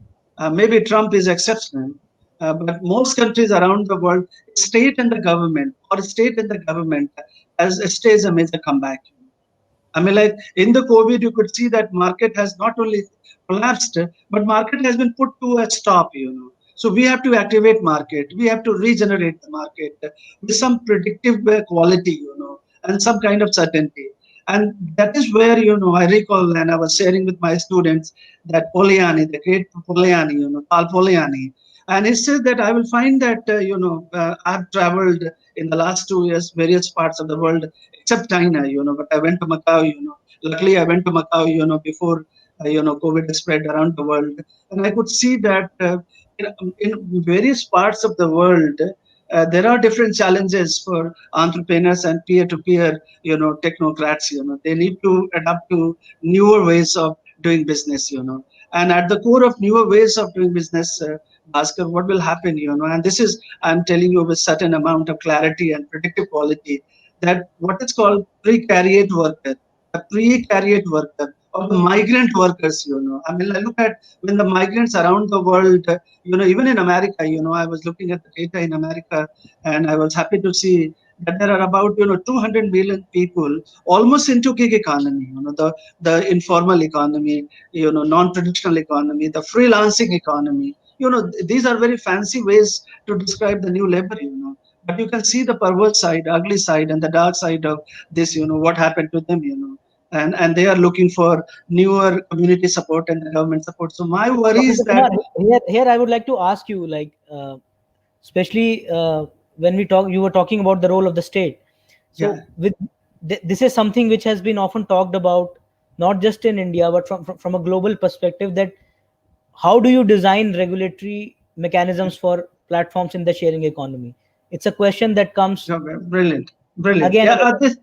maybe Trump is exceptional, but most countries around the world, state and the government, or state and the government, has staged a major comeback. I mean, like in the COVID, you could see that market has not only collapsed, but market has been put to a stop. So we have to activate market. We have to regenerate the market with some predictive quality, and some kind of certainty. And that is where I recall, and I was sharing with my students, that Poliani, the great Poliani, Paul Poliani, and he said that I will find that I've traveled in the last 2 years various parts of the world except China, but I went to Macau, luckily I went to Macau, before, COVID spread around the world. And I could see that in various parts of the world, there are different challenges for entrepreneurs and peer-to-peer, technocrats, they need to adapt to newer ways of doing business, and at the core of newer ways of doing business, Bhaskar, what will happen, and this is, I'm telling you with certain amount of clarity and predictive quality, that what is called precariat worker, a precariat worker of the migrant workers. I mean, I look at when the migrants around the world, even in America, I was looking at the data in America, and I was happy to see that there are about 200 million people almost into gig economy, the informal economy, non-traditional economy, the freelancing economy. These are very fancy ways to describe the new labor. But you can see the perverse side, ugly side, and the dark side of this. What happened to them. And they are looking for newer community support and the government support. So my worry is Professor that Kumar, here I would like to ask you, like, especially when you were talking about the role of the state. So, yeah, this is something which has been often talked about, not just in India, but from a global perspective. That how do you design regulatory mechanisms for platforms in the sharing economy? It's a question that comes brilliant, brilliant. again Yeah, and again,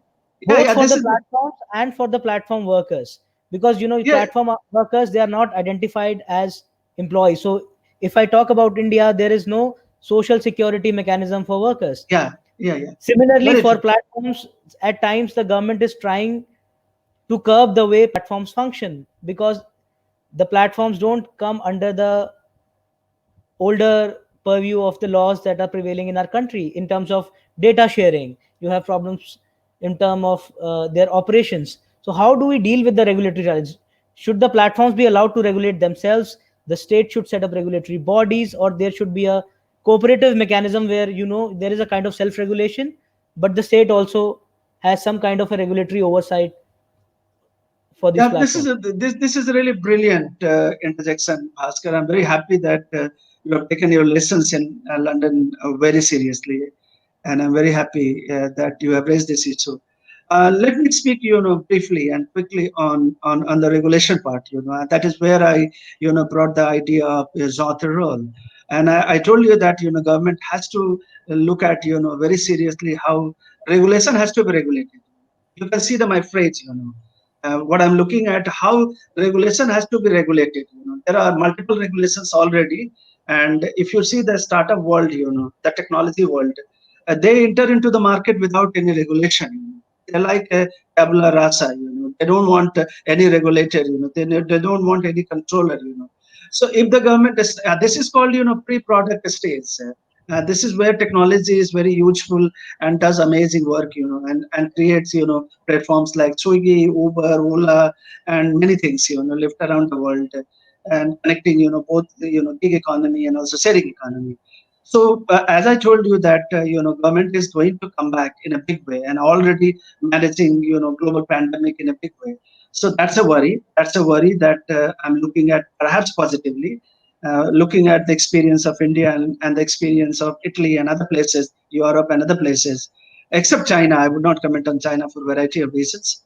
both yeah. for This the is platforms and for the platform workers, because yeah, platform workers, they are not identified as employees. So if I talk about India, there is no social security mechanism for workers. yeah, yeah, yeah. Similarly, Very for true. platforms, at times the government is trying to curb the way platforms function, because the platforms don't come under the older purview of the laws that are prevailing in our country in terms of data sharing. You have problems in terms of their operations. So how do we deal with the regulatory challenge? Should the platforms be allowed to regulate themselves? The state should set up regulatory bodies, or there should be a cooperative mechanism where there is a kind of self regulation, but the state also has some kind of a regulatory oversight for these Yeah, platforms. this is a really brilliant interjection, Bhaskar. I'm very happy that you have taken your lessons in London very seriously, and I'm very happy that you have raised this issue. Let me speak, briefly and quickly on the regulation part. That is where I, brought the idea of Zother role, and I told you that government has to look at very seriously how regulation has to be regulated. You can see the my phrase. What I'm looking at, how regulation has to be regulated. There are multiple regulations already, and if you see the startup world, the technology world, they enter into the market without any regulation. They're like a tabula rasa. They don't want any regulator. They don't want any controller. So if the government is, this is called pre-product stage. This is where technology is very useful and does amazing work, and creates platforms like Swiggy, Uber, Ola, and many things, lift around the world, and connecting, both gig economy and also sharing economy. So as I told you that government is going to come back in a big way and already managing global pandemic in a big way. So that's a worry. That's a worry that I'm looking at perhaps positively. Looking at the experience of India and the experience of Italy and other places, Europe and other places, except China. I would not comment on China for a variety of reasons.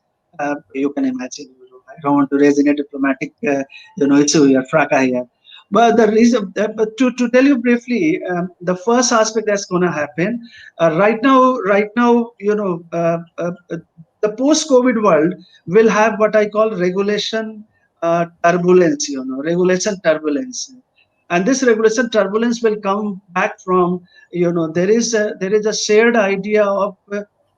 You can imagine. I don't want to raise any diplomatic, issue here, fracas here. But the reason, but to tell you briefly, the first aspect that's going to happen right now, the post-COVID world will have what I call regulation turbulence. Regulation turbulence, and this regulation turbulence will come back from there is a shared idea of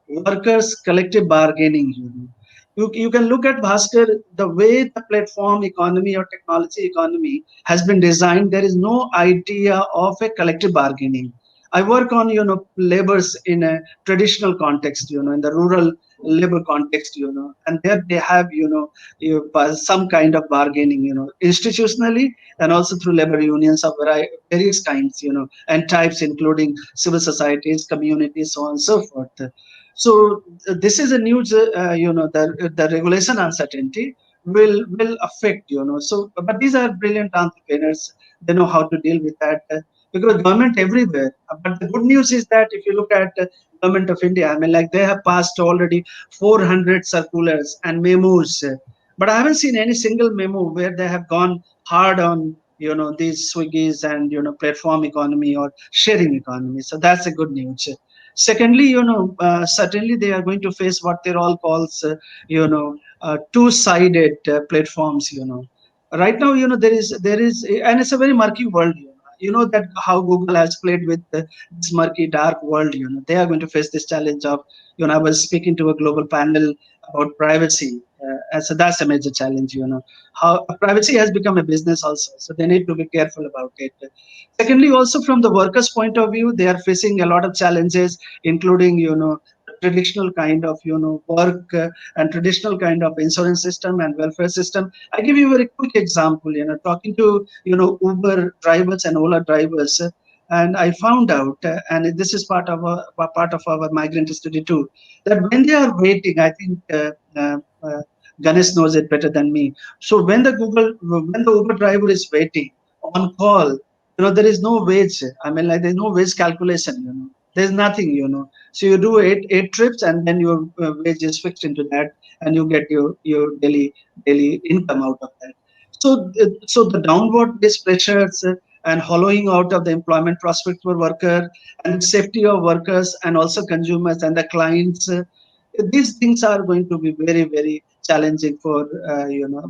workers collective bargaining. You can look at Bhaskar, the way the platform economy or technology economy has been designed. There is no idea of a collective bargaining. I work on labors in a traditional context, in the rural labor context, and there they have some kind of bargaining, institutionally and also through labor unions of various kinds, and types, including civil societies, communities, so on and so forth. So this is a news, the regulation uncertainty will affect, So, but these are brilliant entrepreneurs. They know how to deal with that because government everywhere. But the good news is that if you look at government of India, I mean, like they have passed already 400 circulars and memos, but I haven't seen any single memo where they have gone hard on these Swiggies and platform economy or sharing economy. So that's a good news. Secondly, certainly they are going to face what they all calls, two-sided platforms. Right now, there is, and it's a very murky world. That how Google has played with this murky, dark world. They are going to face this challenge of I was speaking to a global panel about privacy. So that's a major challenge. How privacy has become a business also, so they need to be careful about it. Secondly, also from the workers' point of view, they are facing a lot of challenges, including traditional kind of work and traditional kind of insurance system and welfare system. I give you a very quick example. Talking to Uber drivers and Ola drivers. And I found out, and this is part of our migrant study too, that when they are waiting, I think Ganesh knows it better than me. So when the Uber driver is waiting on call, there is no wage. I mean, like there's no wage calculation. There's nothing. So you do eight trips, and then your wage is fixed into that, and you get your daily income out of that. So the downward based pressures and hollowing out of the employment prospects for worker and safety of workers and also consumers and the clients. These things are going to be very, very challenging for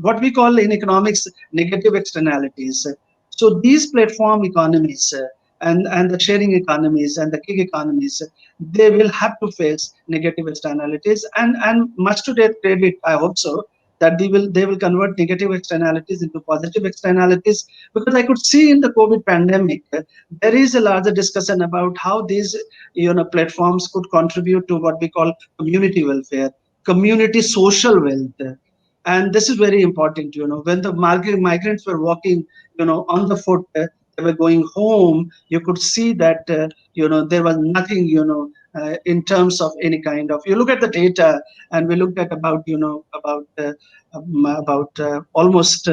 what we call in economics negative externalities. So these platform economies and the sharing economies and the gig economies, they will have to face negative externalities, and much to their credit, I hope so, that they will convert negative externalities into positive externalities, because I could see in the COVID pandemic there is a larger discussion about how these platforms could contribute to what we call community welfare, community social wealth. And this is very important. When the migrants were walking on the foot, they were going home, you could see that there was nothing in terms of any kind of, you look at the data, and we looked at about almost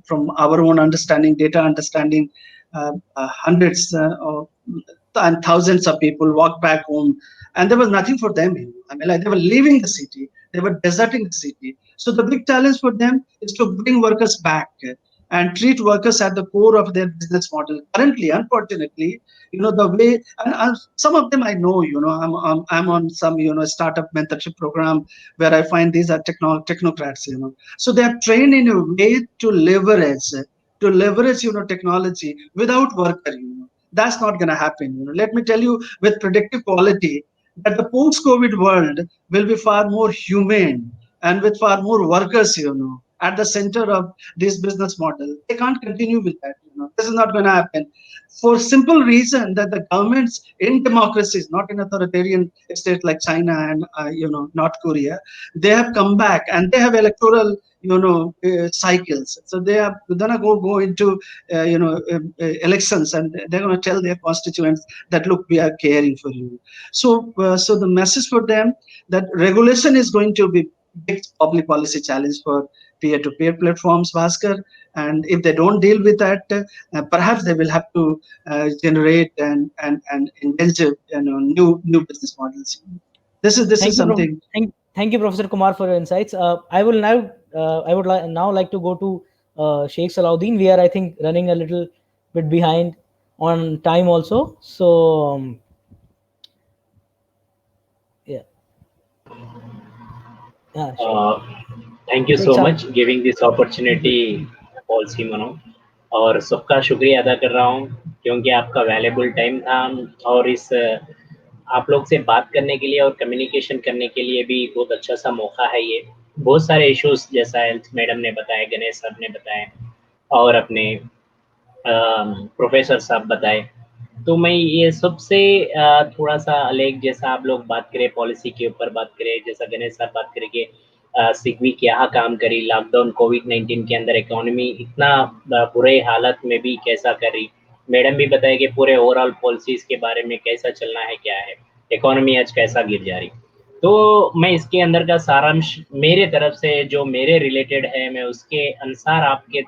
from our own understanding, data understanding, hundreds and thousands of people walked back home, and there was nothing for them. I mean, like they were leaving the city, they were deserting the city. So the big challenge for them is to bring workers back and treat workers at the core of their business model. Currently, unfortunately, the way, and some of them I know, I'm on some startup mentorship program where I find these are technocrats. So they are trained in a way to leverage technology without worker. That's not going to happen. Let me tell you with predictive quality that the post-COVID world will be far more humane and with far more workers, at the center of this business model. They can't continue with that. This is not going to happen for simple reason that the governments in democracies, not in authoritarian states like China and North Korea, they have come back and they have electoral cycles. So they are gonna go into elections, and they're gonna tell their constituents that look, we are caring for you. So the message for them that regulation is going to be big public policy challenge for peer-to-peer platforms, Bhaskar. And if they don't deal with that, perhaps they will have to generate and indulge new business models. This is something. Thank you, Professor Kumar, for your insights. I would now like to go to Sheikh Salahuddin. We are, I think, running a little bit behind on time also. So yeah. Sure. Thank you so much giving this opportunity, Paul Simono. और सबका शुक्रिया अदा कर रहा हूँ क्योंकि आपका valuable time था और इस आप लोग से बात करने के लिए और कम्युनिकेशन करने के लिए भी बहुत अच्छा सा मौका है ये। बहुत सारे इश्यूज जैसा हेल्थ मैडम ने बताया, गणेश साहब ने बताया और अपने प्रोफेसर साहब बताए। तो मैं ये सबसे थोड़ा सा अलग, जैसा आप लोग बात करें पॉलिसी के ऊपर बात करें, जैसा गणेश साहब बात करेंगे सिग्वी क्या काम करी, लॉकडाउन कोविड-19 के अंदर इकोनॉमी इतना बुरे हालत में भी कैसा करी। मैडम भी बताया कि पूरे ओवरऑल पॉलिसीज के बारे में कैसा चलना है, क्या है, इकोनॉमी आज कैसा गिर जा रही। तो मैं इसके अंदर का सारांश मेरे तरफ से जो मेरे रिलेटेड है, मैं उसके अनुसार आपके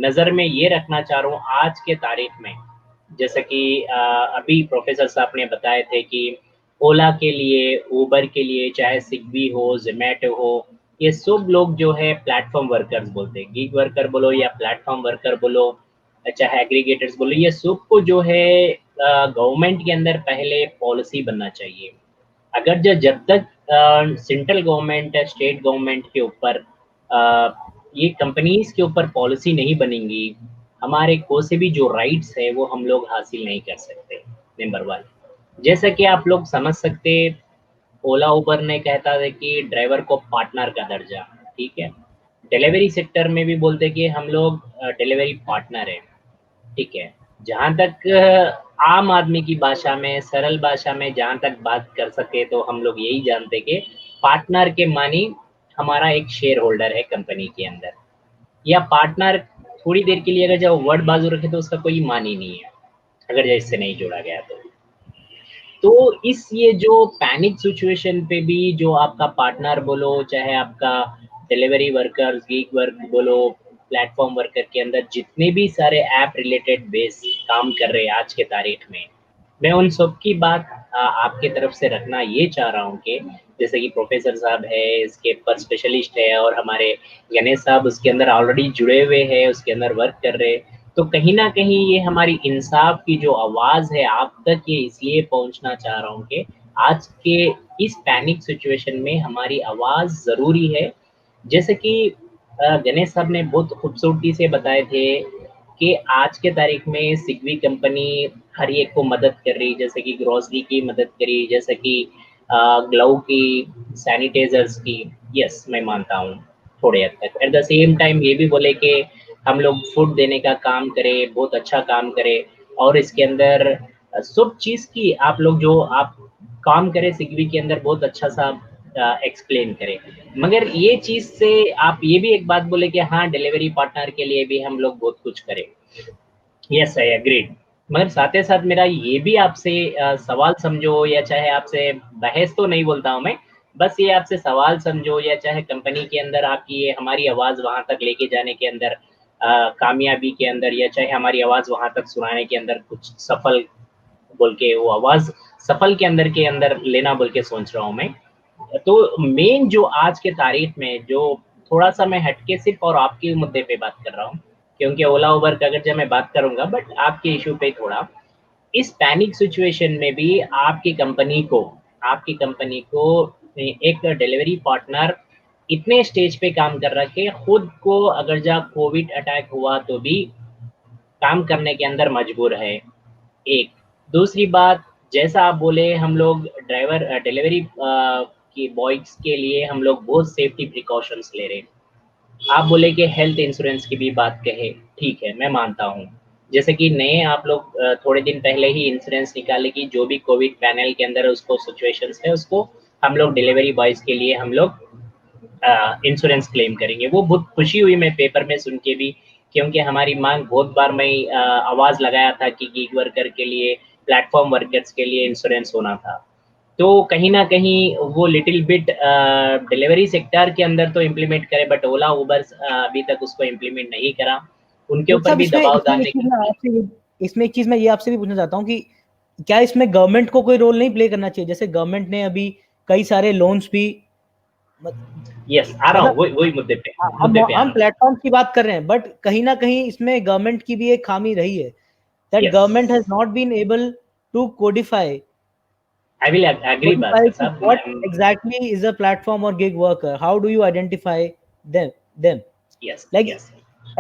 नज़र में ये रखना चाह रहा हूँ आज के तारीख में। जैसा कि अभी प्रोफेसर साहब ने बताए थे कि ओला के लिए, उबर के लिए, चाहे स्विगी हो, जोमेटो हो, ये सब लोग जो है प्लेटफॉर्म वर्कर्स बोलते हैं। गिग वर्कर बोलो या प्लेटफॉर्म वर्कर बोलो, चाहे एग्रीगेटर्स बोलो, ये सबको जो है गवर्नमेंट के अंदर पहले पॉलिसी बनना चाहिए। अगर जब तक सेंट्रल गवर्नमेंट, स्टेट गवर्नमेंट के ऊपर ये कंपनीज के ऊपर पॉलिसी नहीं बनेंगी, हमारे को से भी जो राइट्स है वो हम लोग हासिल नहीं कर सकते। नंबर 1, जैसा कि आप लोग समझ सकते ओला उबर ने कहता है कि ड्राइवर को पार्टनर का दर्जा, ठीक है। डिलीवरी सेक्टर में भी बोलते कि हम लोग डिलीवरी पार्टनर है, ठीक है। जहाँ तक आम आदमी की भाषा में, सरल भाषा में जहाँ तक बात कर सके तो हम लोग यही जानते कि पार्टनर के मानी हमारा एक शेयर होल्डर है कंपनी के अंदर, या पार्टनर थोड़ी देर के लिए अगर जब वर्ड बाजू रखे तो उसका कोई मान ही नहीं है अगर जब इससे नहीं जोड़ा गया तो इस ये जो पैनिक सिचुएशन पे भी जो आपका पार्टनर बोलो, चाहे आपका डिलीवरी वर्कर, गीग वर्क बोलो, प्लेटफॉर्म वर्कर के अंदर जितने भी सारे ऐप रिलेटेड बेस काम कर रहे हैं आज के तारीख में, मैं उन सब की बात आपके तरफ से रखना ये चाह रहा हूँ कि जैसे कि प्रोफेसर साहब है इसके पर स्पेशलिस्ट है और हमारे गणेश साहब उसके अंदर ऑलरेडी जुड़े हुए हैं, उसके अंदर वर्क कर रहे हैं, तो कहीं ना कहीं ये हमारी इंसाफ की जो आवाज़ है आप तक ये इसलिए पहुंचना चाह रहा हूँ कि आज के इस पैनिक सिचुएशन में हमारी आवाज़ ज़रूरी है। जैसे कि गणेश साहब ने बहुत खूबसूरती से बताए थे कि आज के तारीख में सिग्वी कंपनी हर एक को मदद कर रही, जैसे कि ग्रोसरी की मदद करी, जैसे कि ग्लव की, सैनिटाइजर्स की। यस, मैं मानता हूँ थोड़े हद तक। एट द सेम टाइम ये भी बोले कि हम लोग फूड देने का काम करें, बहुत अच्छा काम करें, और इसके अंदर सब चीज़ की आप लोग जो आप काम करें सिग्वी के अंदर बहुत अच्छा सा एक्सप्लेन करें। मगर ये चीज़ से आप ये भी एक बात बोले कि हाँ डिलीवरी पार्टनर के लिए भी हम लोग बहुत कुछ करें। Yes, I agreed. मगर साथ ही साथ मेरा ये भी आपसे सवाल समझो, या चाहे आपसे बहस तो नहीं बोलता हूँ मैं, बस ये आपसे सवाल समझो, या चाहे कंपनी के अंदर आपकी ये हमारी आवाज़ वहाँ तक लेके जाने के अंदर कामयाबी के अंदर, या चाहे हमारी आवाज़ वहाँ तक सुनाने के अंदर कुछ सफल बोल के वो आवाज़ सफल के अंदर लेना बोल के सोच रहा हूँ मैं। तो मेन जो आज के तारीख में जो थोड़ा सा मैं हटके सिर्फ और आपके मुद्दे पे बात कर रहा हूँ, क्योंकि ओला उबर का अगर जब मैं बात करूंगा, बट आपके इशू पे थोड़ा इस पैनिक सिचुएशन में भी आपकी कंपनी को एक डिलीवरी पार्टनर इतने स्टेज पे काम कर रहा है कि खुद को अगर जब कोविड अटैक हुआ तो भी काम करने के अंदर मजबूर है। एक दूसरी बात, जैसा आप बोले हम लोग ड्राइवर डिलीवरी की बॉयज के लिए हम लोग बहुत सेफ्टी प्रिकॉशंस ले रहे हैं। आप बोले कि हेल्थ इंश्योरेंस की भी बात कहे, ठीक है, मैं मानता हूँ। जैसे कि नए आप लोग थोड़े दिन पहले ही इंश्योरेंस निकाले कि जो भी कोविड पैनल के अंदर उसको सिचुएशंस है उसको हम लोग डिलीवरी बॉयज के लिए हम लोग इंश्योरेंस क्लेम करेंगे। वो बहुत खुशी हुई मैं पेपर में सुन के भी, क्योंकि हमारी मांग बहुत बार मैं आवाज़ लगाया था कि गीग वर्कर के लिए, प्लेटफॉर्म वर्कर्स के लिए इंश्योरेंस होना था। तो कहीं ना कहीं वो लिटिल बिट डिलीवरी सेक्टर के अंदर तो इम्प्लीमेंट करे, बट ओला उबर अभी तक उसको इम्प्लीमेंट नहीं करा। उनके ऊपर भी दबाव डालने की। इसमें एक चीज मैं ये आपसे भी पूछना चाहता हूँ कि क्या इसमें गवर्नमेंट को कोई रोल नहीं प्ले करना चाहिए? जैसे गवर्नमेंट ने अभी कई सारे लोन्स भी यस आ रहा हूँ वही मुद्दे पे हम प्लेटफॉर्म की बात कर रहे हैं, बट कहीं ना कहीं इसमें गवर्नमेंट की भी एक खामी रही है, that government has not been able to codify I will agree, Bhaskar sir. What exactly is a platform or gig worker? How do you identify them? Yes. Like yes.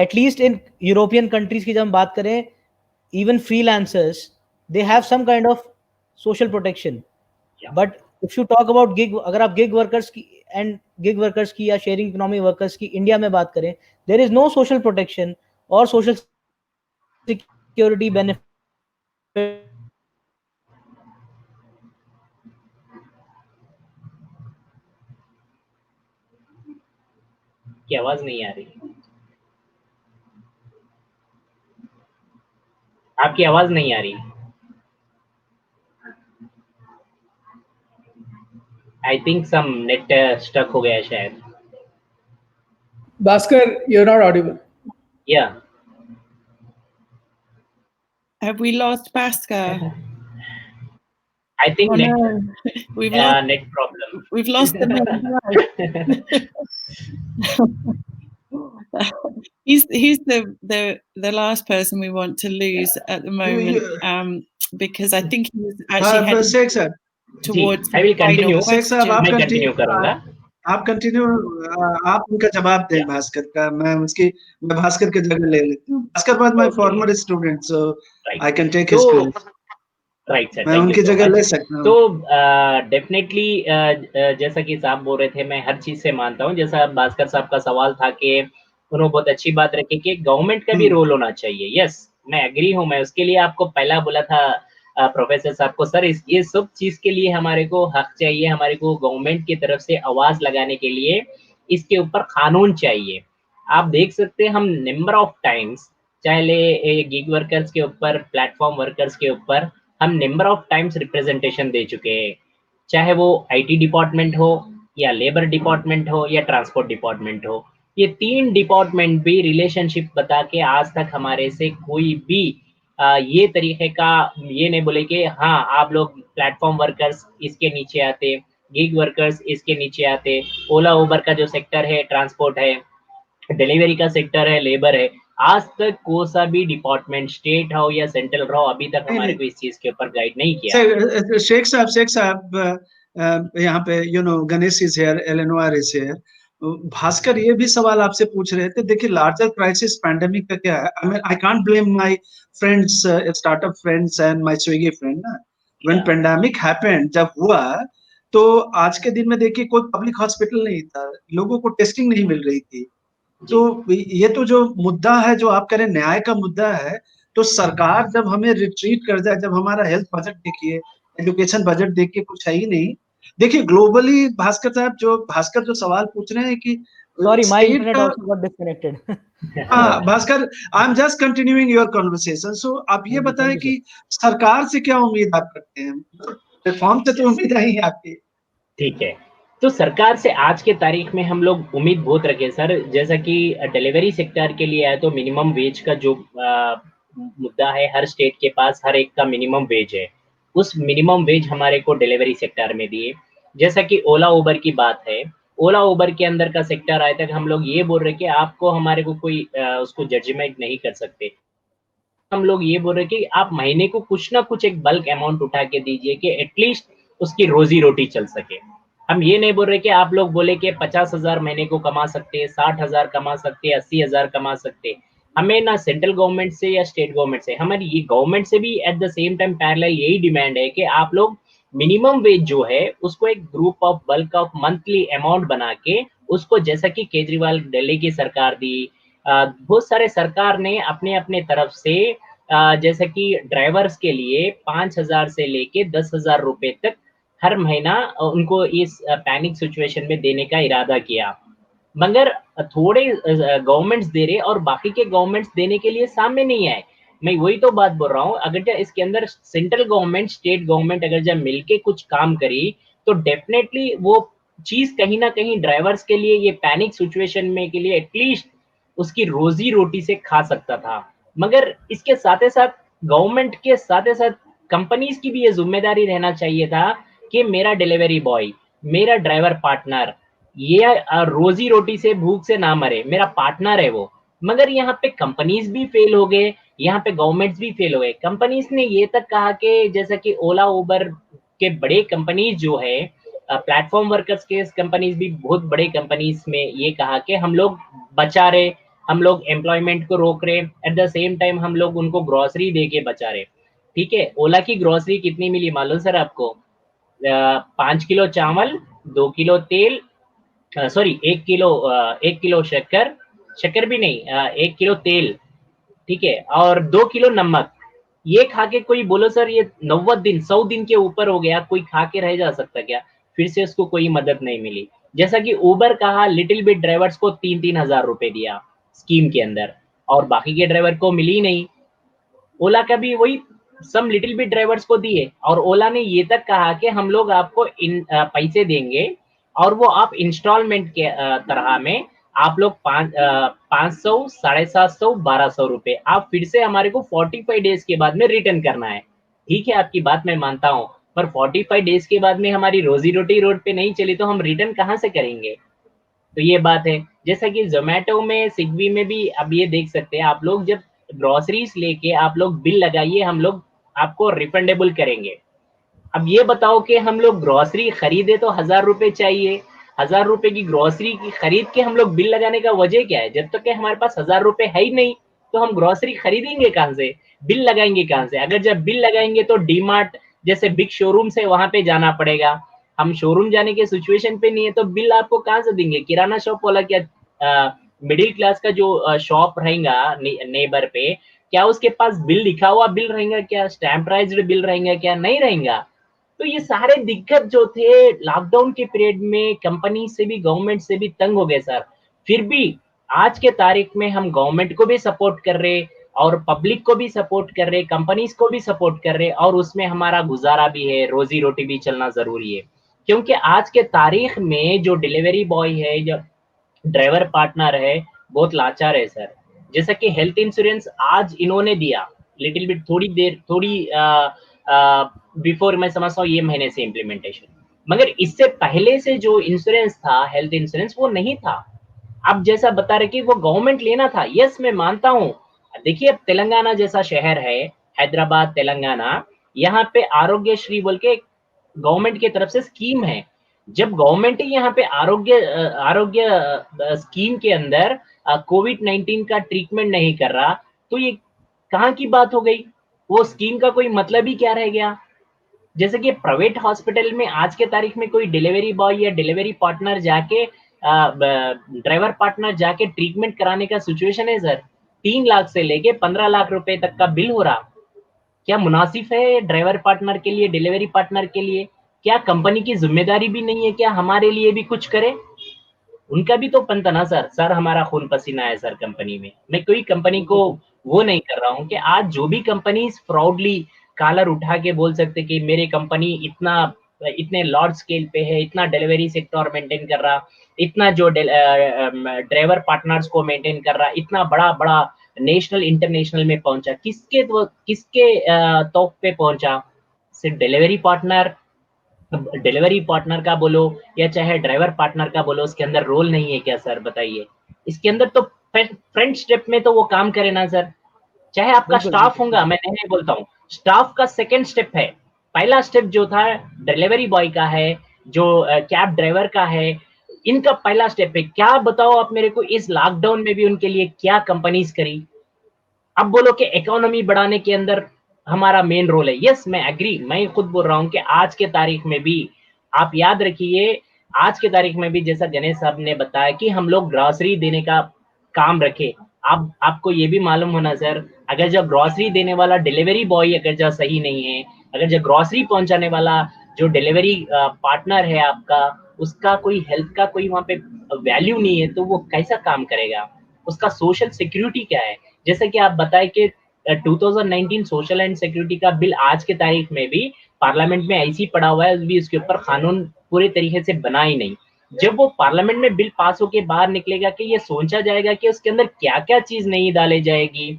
At least in European countries की जब हम बात करें, even freelancers they have some kind of social protection. Yeah. But if you talk about gig, अगर आप gig workers की या sharing economy workers की इंडिया में बात करें, there is no social protection or social security benefit. की आवाज नहीं आ रही, आपकी आवाज नहीं आ रही। I think some net stuck हो गया शायद। Bhaskar, you're not audible. Yeah. Have we lost Bhaskar? I think net, no. We've lost net problem. We've lost the net. He's the last person we want to lose at the moment, because I think he's actually heading towards. I will continue. मैं continue करूंगा। आप continue, आप उनका जवाब दें भास्कर का। मैं भास्कर की जगह ले लेती हूँ। Bhaskar was my former student, so I can take his place. Right sir, मैं थैंक यू उनकी सो जगह मच। ले सकता हूँ। तो डेफिनेटली जैसा कि साहब बोल रहे थे, मैं हर चीज से मानता हूँ। जैसा भास्कर साहब का सवाल था कि उन्होंने बहुत अच्छी बात रखी कि गवर्नमेंट का भी रोल होना चाहिए। यस, मैं एग्री हूँ। मैं उसके लिए आपको पहला बोला था प्रोफेसर साहब को, सर ये सब चीज के लिए हमारे को हक चाहिए, हमारे को गवर्नमेंट की तरफ से आवाज लगाने के लिए इसके ऊपर कानून चाहिए। आप देख सकते हैं हम नंबर ऑफ टाइम्स, चाहे गिग वर्कर्स के ऊपर, प्लेटफॉर्म वर्कर्स के ऊपर हम नंबर ऑफ टाइम्स रिप्रेजेंटेशन दे चुके हैं, चाहे वो आईटी डिपार्टमेंट हो या लेबर डिपार्टमेंट हो या ट्रांसपोर्ट डिपार्टमेंट हो। ये 3 डिपार्टमेंट भी रिलेशनशिप बता के आज तक हमारे से कोई भी ये तरीके का ये नहीं बोले कि हाँ आप लोग प्लेटफॉर्म वर्कर्स इसके नीचे आते, गिग वर्कर्स इसके नीचे आते, ओला उबर का जो सेक्टर है, ट्रांसपोर्ट है, डिलीवरी का सेक्टर है, लेबर है, आज तक कोई सा भी डिपार्टमेंट स्टेट हो या सेंट्रल रहो अभी तक नहीं हमारे नहीं को इस चीज के ऊपर गाइड नहीं किया। शेख साहब यहाँ पे Ganesh is here, Eleanor is here. Bhaskar ये भी सवाल आपसे पूछ रहे थे। देखिए लार्जर क्राइसिस पैंडेमिक का क्या है, I mean I can't blame my friends, startup friends and my Swiggy friend ना। व्हेन पैंडेमिक हैपेंड, जब हुआ तो आज के दिन में देखिए कोई पब्लिक हॉस्पिटल नहीं था, लोगों को टेस्टिंग नहीं मिल रही थी। तो ये तो जो मुद्दा है, जो आप कह रहे हैं न्याय का मुद्दा है, तो सरकार जब हमें रिट्रीट कर जाए, जब हमारा हेल्थ बजट देखिए, एजुकेशन बजट देखिए, कुछ है ही नहीं। देखिए ग्लोबली भास्कर जो सवाल पूछ रहे हैं कि Sorry, my स्टेट internet का, also got disconnected. हाँ Bhaskar, I am just continuing your conversation. So आप ये बताएं Thank you, कि सरकार से क्या उम्मीद आप करते हैं, प्लेटफॉर्म से तो उम्मीद है ही आपकी। ठीक है, तो सरकार से आज के तारीख में हम लोग उम्मीद बहुत रखे सर। जैसा कि डिलीवरी सेक्टर के लिए है तो मिनिमम वेज का जो मुद्दा है, हर स्टेट के पास हर एक का मिनिमम वेज है। उस मिनिमम वेज हमारे को डिलीवरी सेक्टर में दिए। जैसा कि ओला उबर की बात है, ओला उबर के अंदर का सेक्टर आए तक हम लोग ये बोल रहे कि आपको हमारे को कोई उसको जजमेंट नहीं कर सकते। हम लोग ये बोल रहे कि आप महीने को कुछ ना कुछ एक बल्क अमाउंट उठा के दीजिए कि एटलीस्ट उसकी रोजी रोटी चल सके। हम ये नहीं बोल रहे कि आप लोग बोले कि 50,000 महीने को कमा सकते हैं, 60,000 कमा सकते हैं, 80,000 कमा सकते हैं। हमें ना सेंट्रल गवर्नमेंट से या स्टेट गवर्नमेंट से, हमारी ये गवर्नमेंट से भी at the same time parallel यही डिमांड है कि आप लोग मिनिमम वेज जो है उसको एक group of bulk of monthly amount बना के उसको, जैसा कि केजरीवाल दिल्ली की सरकार दी, बहुत सारे सरकार ने अपने अपने तरफ से जैसे कि ड्राइवर्स के लिए 5,000 से लेके 10,000 रुपए तक हर महीना उनको इस पैनिक सिचुएशन में देने का इरादा किया। मगर थोड़े गवर्नमेंट्स दे रहे और बाकी के गवर्नमेंट्स देने के लिए सामने नहीं आए। मैं वही तो बात बोल रहा हूँ, अगर जब इसके अंदर सेंट्रल गवर्नमेंट, स्टेट गवर्नमेंट अगर जब मिलके कुछ काम करी तो डेफिनेटली वो चीज कहीं ना कहीं ड्राइवर्स के लिए ये पैनिक सिचुएशन में के लिए एटलीस्ट उसकी रोजी रोटी से खा सकता था। मगर इसके साथ साथ गवर्नमेंट के साथ साथ कंपनीज की भी ये जिम्मेदारी रहना चाहिए था कि मेरा डिलीवरी बॉय, मेरा ड्राइवर पार्टनर ये रोजी रोटी से भूख से ना मरे, मेरा पार्टनर है वो। मगर यहाँ पे कंपनीज भी फेल हो गए, यहाँ पे गवर्नमेंट्स भी फेल हो गए। कंपनीज ने ये तक कहा कि जैसा कि ओला उबर के बड़े कंपनीज जो है, प्लेटफॉर्म वर्कर्स के कंपनीज भी बहुत बड़े कंपनीज में ये कहा कि हम लोग बचा रहे, हम लोग एम्प्लॉयमेंट को रोक रहे, एट द सेम टाइम हम लोग उनको ग्रोसरी दे के बचा रहे। ठीक है, ओला की ग्रोसरी कितनी मिली मालूम सर आपको? 5 किलो चावल, 2 किलो तेल, सॉरी 1 किलो शक्कर, शक्कर भी नहीं, 1 किलो तेल, ठीक है, और 2 किलो नमक। ये खा के कोई बोलो सर ये 90 दिन 100 दिन के ऊपर हो गया, कोई खा के रह जा सकता क्या? फिर से उसको कोई मदद नहीं मिली। जैसा कि उबर कहा, लिटिल बिट ड्राइवर्स को 3-3 हजार रुपए दिया स्कीम के अंदर और बाकी के ड्राइवर को मिली नहीं। ओला का भी वही सम लिटिल बिट ड्राइवर्स को दिए और ओला ने ये तक कहा कि हम लोग आपको इन पैसे देंगे और वो आप इंस्टॉलमेंट के तरह में आप लोग 500, 750, 1,200 रुपए आप फिर से हमारे को 45 डेज के बाद में रिटर्न करना है। ठीक है, आपकी बात मैं मानता हूँ, पर 45 डेज के बाद में हमारी रोजी रोटी रोड पे नहीं चली तो हम रिटर्न कहाँ से करेंगे? तो ये बात है। जैसा कि जोमेटो में, स्विगी में भी अब ये देख सकते हैं आप लोग, जब ग्रोसरीज लेके आप लोग बिल लगाइए, हम लोग आपको रिफंडेबल करेंगे। अब ये बताओ कि हम लोग ग्रोसरी खरीदे तो 1,000 रुपए चाहिए, 1,000 रुपए की ग्रोसरी की खरीद के हम लोग बिल लगाने का वजह क्या है? जब तक कि हमारे पास 1,000 रुपए है ही नहीं, तो हम ग्रोसरी खरीदेंगे कहाँ से, बिल लगाएंगे कहाँ से? अगर जब बिल लगाएंगे तो डीमार्ट जैसे बिग शोरूम से वहां पे जाना पड़ेगा। हम शोरूम जाने के सिचुएशन पे नहीं है तो बिल आपको कहाँ से देंगे? किराना शॉप वाला क्या मिडिल क्लास का जो शॉप रहेगा नेबर पे, क्या उसके पास बिल लिखा हुआ बिल रहेगा क्या? स्टैम्पराइज्ड बिल रहेगा क्या? नहीं रहेगा। तो ये सारे दिक्कत जो थे लॉकडाउन के पीरियड में कंपनी से भी गवर्नमेंट से भी तंग हो गए सर। फिर भी आज के तारीख में हम गवर्नमेंट को भी सपोर्ट कर रहे और पब्लिक को भी सपोर्ट कर रहे, कंपनीज को भी सपोर्ट कर रहे, और उसमें हमारा गुजारा भी है, रोजी रोटी भी चलना जरूरी है। क्योंकि आज के तारीख में जो डिलीवरी बॉय है, जो ड्राइवर पार्टनर है, बहुत लाचार है सर। जैसा कि हेल्थ इंश्योरेंस आज इन्होंने दिया, लिटिल बिट थोड़ी बिफोर, मैं समझता हूँ ये महीने से इम्प्लीमेंटेशन, मगर इससे पहले से जो इंश्योरेंस था, हेल्थ इंश्योरेंस, वो नहीं था। अब जैसा बता रहे कि वो गवर्नमेंट लेना था, यस मैं मानता हूँ। देखिए अब तेलंगाना जैसा शहर है, हैदराबाद तेलंगाना, यहाँ पे आरोग्य श्री बोल के गवर्नमेंट की तरफ से स्कीम है। जब गवर्नमेंट ही यहाँ पे आरोग्य स्कीम के अंदर कोविड-19 का ट्रीटमेंट नहीं कर रहा, तो ये कहाँ की बात हो गई? वो स्कीम का कोई मतलब ही क्या रह गया? जैसे कि प्राइवेट हॉस्पिटल में आज के तारीख में कोई डिलीवरी बॉय या डिलीवरी पार्टनर जाके ड्राइवर पार्टनर जाके ट्रीटमेंट कराने का सिचुएशन है सर। 3 लाख से लेके 15 लाख रुपए तक का बिल हो रहा। क्या मुनासिब है ड्राइवर पार्टनर के लिए, डिलीवरी पार्टनर के लिए? क्या कंपनी की जिम्मेदारी भी नहीं है क्या हमारे लिए भी कुछ करे? उनका भी तो बनता ना सर। सर हमारा खून पसीना है सर कंपनी में। मैं कोई कंपनी को वो नहीं कर रहा हूँ कि आज जो भी कंपनीज प्राउडली कॉलर उठा के बोल सकते कि मेरी कंपनी इतने लार्ज स्केल पे है, इतना डिलीवरी सेक्टर मेंटेन कर रहा, इतना जो ड्राइवर पार्टनर्स को मेंटेन कर रहा, इतना बड़ा बड़ा नेशनल इंटरनेशनल में पहुंचा, किसके तौफ पे पहुंचा? सिर्फ डिलीवरी पार्टनर का बोलो या चाहे ड्राइवर पार्टनर का बोलो, उसके अंदर रोल नहीं है क्या सर? बताइए। इसके अंदर तो फ्रंट स्टेप में तो वो काम करे ना सर। चाहे आपका स्टाफ होगा, मैं नहीं बोलता हूँ, स्टाफ का सेकंड स्टेप है। पहला स्टेप जो था डिलीवरी बॉय का है, जो कैब ड्राइवर का है, इनका पहला स्टेप है। क्या बताओ आप मेरे को, इस लॉकडाउन में भी उनके लिए क्या कंपनीज करी? अब बोलो कि इकोनॉमी बढ़ाने के अंदर हमारा मेन रोल है। यस मैं एग्री, मैं खुद बोल रहा हूँ कि आज के तारीख में भी आप याद रखिए, आज के तारीख में भी जैसा गणेश साहब ने बताया कि हम लोग ग्रॉसरी देने का काम रखे। आप आपको ये भी मालूम होना सर, अगर जब ग्रॉसरी देने वाला डिलीवरी बॉय अगर जब सही नहीं है, अगर जब ग्रॉसरी पहुंचाने वाला जो डिलीवरी पार्टनर है आपका, उसका कोई हेल्थ का कोई वहां पे वैल्यू नहीं है, तो वो कैसा काम करेगा? उसका सोशल सिक्योरिटी क्या है? जैसे कि आप बताए कि 2019 सोशल एंड सिक्योरिटी का बिल आज के तारीख में भी पार्लियामेंट में ऐसे ही पड़ा हुआ है, भी उसके ऊपर कानून पूरे तरीके से बना ही नहीं। जब वो पार्लियामेंट में बिल पास होके बाहर निकलेगा कि ये सोचा जाएगा कि उसके अंदर क्या क्या चीज नहीं डाले जाएगी,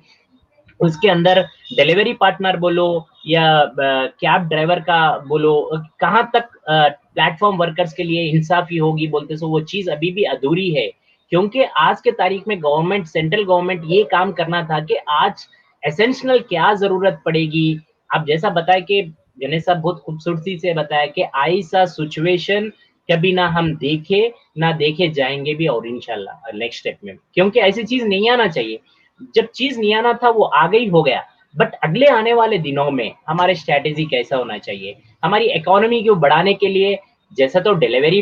उसके अंदर डिलीवरी पार्टनर बोलो या कैब ड्राइवर का बोलो, कहाँ तक प्लेटफॉर्म वर्कर्स के लिए इंसाफी होगी बोलते, सो वो चीज अभी भी अधूरी है। क्योंकि आज के तारीख में गवर्नमेंट, सेंट्रल गवर्नमेंट ये काम करना था कि आज एसेंशियल क्या जरूरत पड़ेगी। आप जैसा बताया कि गणेश साहब बहुत खूबसूरती से बताया कि ऐसा सिचुएशन कभी ना हम देखे ना देखे जाएंगे भी, और इंशाल्लाह नेक्स्ट स्टेप में, क्योंकि ऐसी चीज नहीं आना चाहिए। जब चीज नहीं आना था वो आ गई, हो गया, बट अगले आने वाले दिनों में हमारे स्ट्रेटेजी कैसा होना चाहिए हमारी इकोनॉमी को बढ़ाने के लिए? जैसा तो डिलीवरी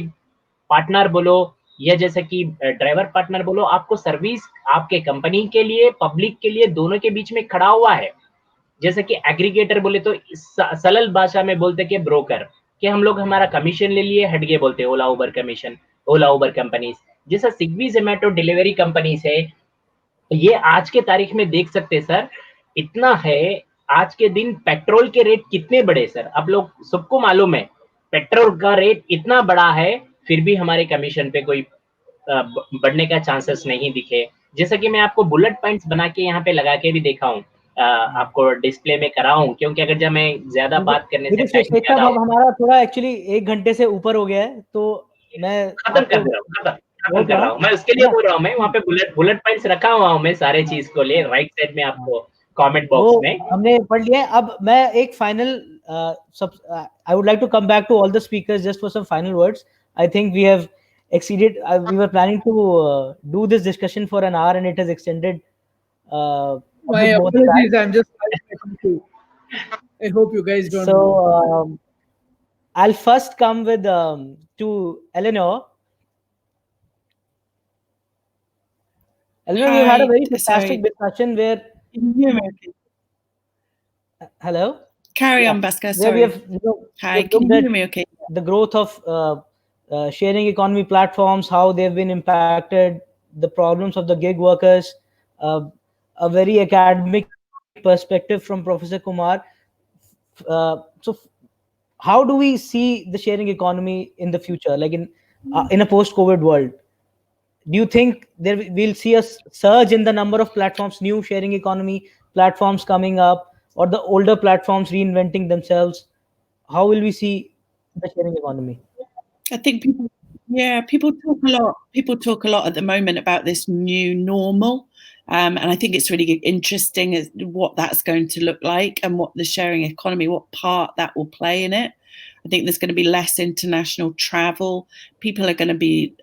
पार्टनर बोलो या जैसे कि ड्राइवर पार्टनर बोलो, आपको सर्विस आपके कंपनी के लिए, पब्लिक के लिए, दोनों के बीच में खड़ा हुआ है। जैसे कि एग्रीगेटर बोले तो सरल भाषा में बोलते कि ब्रोकर, कि हम लोग हमारा कमीशन ले लिए, हट गए बोलते ओला उबर कमीशन, ओला उबर कंपनीज। जैसा स्विगी जोमेटो डिलीवरी कंपनीज है, ये आज के तारीख में देख सकते सर, इतना है। आज के दिन पेट्रोल के रेट कितने बड़े सर, आप लोग सबको मालूम है, पेट्रोल का रेट इतना बड़ा है, फिर भी हमारे कमीशन पे कोई बढ़ने का चांसेस नहीं दिखे। जैसा कि मैं आपको बुलेट पॉइंट्स बना के यहाँ पे लगा के भी देखा हूँ, आपको डिस्प्ले में कराऊं, क्योंकि अगर जब मैं ज्यादा बात करने से टाइम ज्यादा अब हमारा थोड़ा एक्चुअली 1 घंटे से ऊपर हो गया है, तो मैं खत्म कर रहा हूँ, मैं उसके लिए बोल रहा हूँ। मैं वहाँ पे बुलेट पॉइंट्स रखा हुआ हूँ मैं सारे चीज को ले, राइट साइड में आपको कमेंट बॉक्स में हमने पढ़ लिया है। अब मैं एक final I would like to come back to all the speakers just for some final words. I think we have exceeded, we were planning to do this discussion for an hour and it has extended My bit more than that. apologies. I'm just I hope you guys don't. So I'll first come with to Eleanor. Eleanor, we had a very fantastic discussion where. Hello. Carry on, Bhaskar. Where we Sorry. have, Hi, can you hear me okay? The growth of sharing economy platforms, how they've been impacted, the problems of the gig workers, a very academic perspective from Professor Kumar. So how do we see the sharing economy in the future, like in a post-COVID world? Do you think we'll see a surge in the number of platforms, new sharing economy platforms coming up, or the older platforms reinventing themselves? How will we see the sharing economy? I think people talk a lot. People talk a lot at the moment about this new normal, and I think it's really interesting as what that's going to look like and what the sharing economy, what part that will play in it. I think there's going to be less international travel. People are going to be,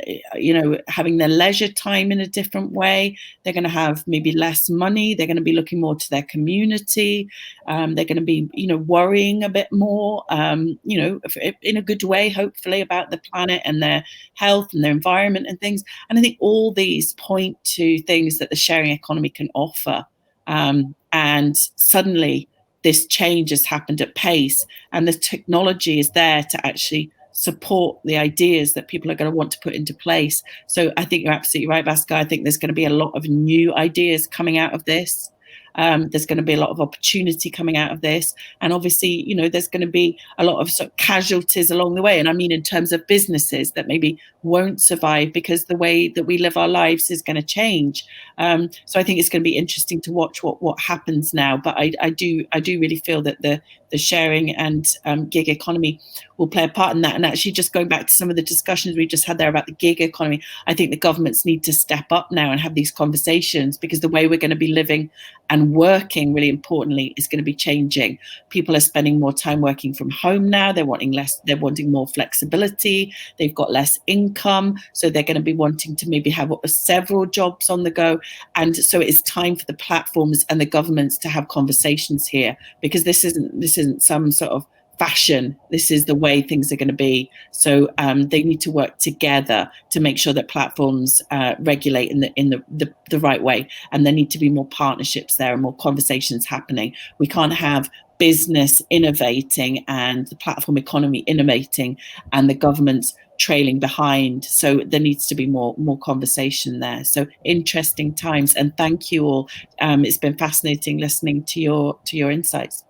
having their leisure time in a different way. They're going to have maybe less money. They're going to be looking more to their community. They're going to be, worrying a bit more, in a good way, hopefully, about the planet and their health and their environment and things. And I think all these point to things that the sharing economy can offer. And suddenly, this change has happened at pace, and the technology is there to actually support the ideas that people are going to want to put into place. So I think you're absolutely right, Bhaskar. I think there's going to be a lot of new ideas coming out of this. There's going to be a lot of opportunity coming out of this. And obviously, there's going to be a lot of sort of casualties along the way. And I mean, in terms of businesses that maybe won't survive because the way that we live our lives is going to change. So I think it's going to be interesting to watch what happens now. But I do really feel that the sharing and gig economy will play a part in that. And actually, just going back to some of the discussions we just had there about the gig economy, I think the governments need to step up now and have these conversations, because the way we're going to be living and working, really importantly, is going to be changing. People are spending more time working from home now. They're wanting more flexibility. They've got less income, so they're going to be wanting to maybe have several jobs on the go. And so it's time for the platforms and the governments to have conversations here, because this isn't some sort of fashion. This is the way things are going to be. So they need to work together to make sure that platforms regulate in the right way. And there need to be more partnerships there and more conversations happening. We can't have business innovating and the platform economy innovating and the government's trailing behind. So there needs to be more conversation there. So interesting times, and thank you all. It's been fascinating listening to your insights.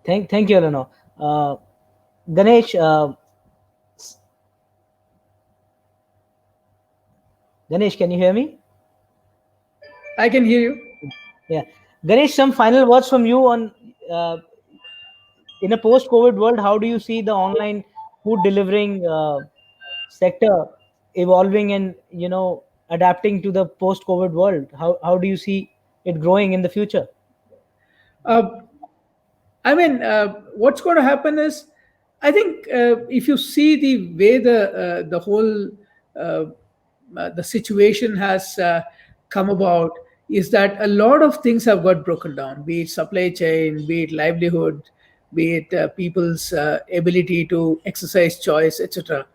Thank you, Eleanor. Ganesh, can you hear me? I can hear you. Yeah, Ganesh, some final words from you on in a post-COVID world. How do you see the online food delivering sector evolving and adapting to the post-COVID world? How do you see it growing in the future? What's going to happen is, I think if you see the way the whole the situation has come about, is that a lot of things have got broken down, be it supply chain, be it livelihood, be it people's ability to exercise choice, etc.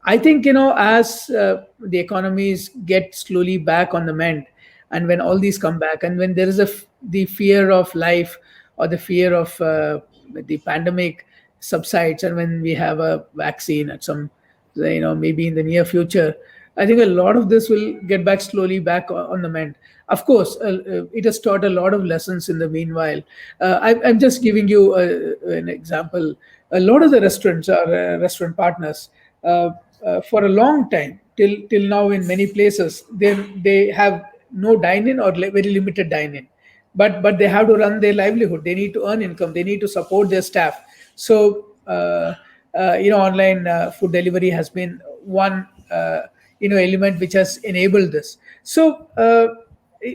I think, as the economies get slowly back on the mend, and when all these come back, and when there is the fear of life or the fear of the pandemic subsides, and when we have a vaccine at some, maybe in the near future, I think a lot of this will get back slowly back on the mend. Of course, it has taught a lot of lessons in the meanwhile. I'm just giving you an example. A lot of the restaurants are restaurant partners. For a long time, till now, in many places, they have no dine-in or very limited dine-in. But they have to run their livelihood. They need to earn income. They need to support their staff. So online food delivery has been one element which has enabled this. So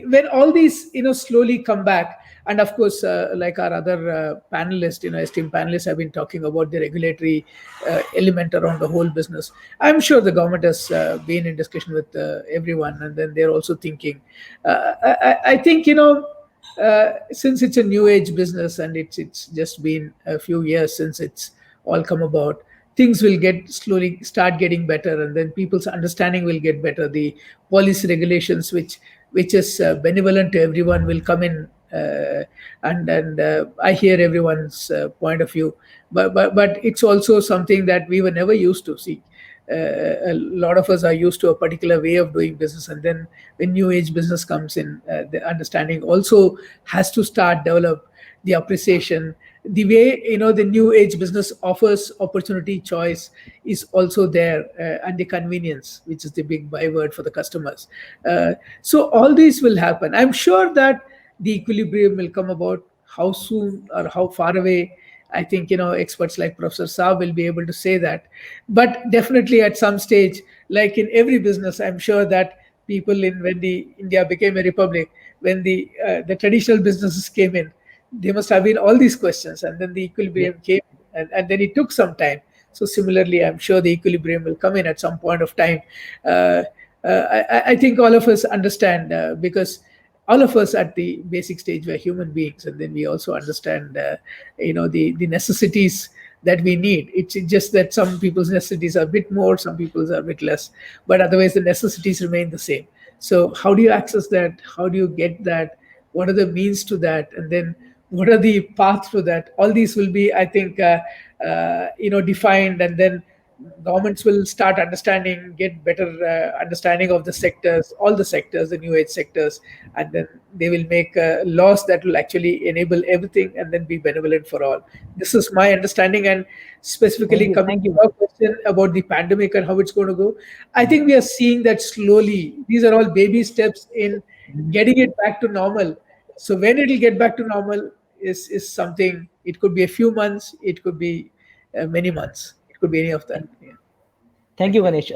when all these slowly come back, and of course, like our other panelists, esteemed panelists have been talking about the regulatory element around the whole business. I'm sure the government has been in discussion with everyone, and then they're also thinking. I think since it's a new age business and it's just been a few years since it's all come about, things will get slowly start getting better, and then people's understanding will get better. The policy regulations, which is benevolent to everyone, will come in. And I hear everyone's point of view, but it's also something that we were never used to see. A lot of us are used to a particular way of doing business, and then when new age business comes in, the understanding also has to start develop. The appreciation, the way the new age business offers opportunity, choice is also there, and the convenience, which is the big byword for the customers. So all these will happen. I'm sure that the equilibrium will come about. How soon or how far away, I think experts like Professor Saab will be able to say that. But definitely at some stage, like in every business, I'm sure that people when the India became a republic, when the traditional businesses came in, there must have been all these questions, and then the equilibrium came, and then it took some time. So similarly, I'm sure the equilibrium will come in at some point of time. Uh, I think all of us understand, because all of us at the basic stage were human beings, and then we also understand the necessities that we need. It's just that some people's necessities are a bit more, some people's are a bit less, but otherwise the necessities remain the same. So how do you access that? How do you get that? What are the means to that? And then what are the paths to that? All these will be, I think, defined, and then governments will start understanding, get better understanding of the sectors, all the sectors, the new age sectors, and then they will make laws that will actually enable everything and then be benevolent for all. This is my understanding. And specifically coming Thank to you. your question about the pandemic and how it's going to go, I think we are seeing that slowly. These are all baby steps in getting it back to normal. So when it will get back to normal is something. It could be a few months, it could be many months, it could be any of that. Yeah. Thank you, Ganesh.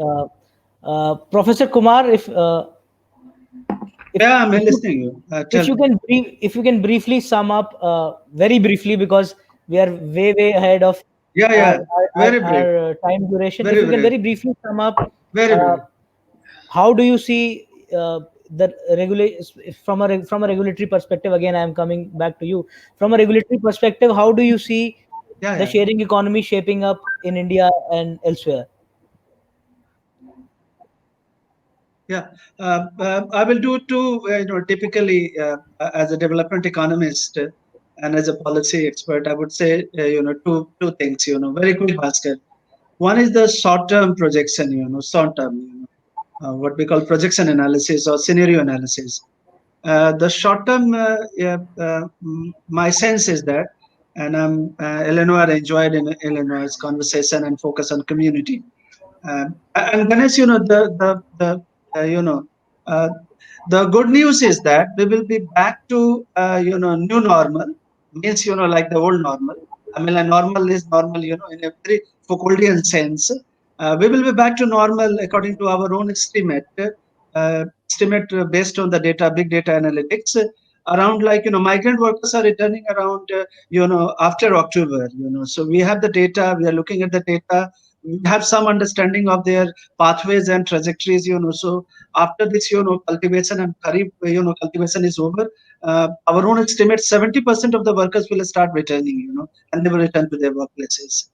Professor Kumar, Yeah, I'm if you, listening you. Tell me. if you can briefly sum up, very briefly, because we are way ahead of Yeah, our yeah. Very brief. time duration. If Very you can brief. very briefly sum up, Very uh, brief. how do you see the from a regulatory perspective? Again, I am coming back to you. From a regulatory perspective, how do you see Yeah, the yeah. sharing economy shaping up in India and elsewhere? Yeah, I will do two. Typically, as a development economist and as a policy expert, I would say, two things. Very quick basket. One is the short-term projection. Short-term. What we call projection analysis or scenario analysis. The short-term, my sense is that, and Eleanor enjoyed in Eleanor's conversation and focus on community. And Ganesh, uh, the good news is that we will be back to new normal. Means like the old normal. I mean, a normal is normal. In a very Foucauldian sense. We will be back to normal according to our own estimate. Based on the data, big data analytics. Around migrant workers are returning around after October. So we have the data. We are looking at the data. We have some understanding of their pathways and trajectories. So after this cultivation and kharif cultivation is over, our own estimate 70% of the workers will start returning, and they will return to their workplaces.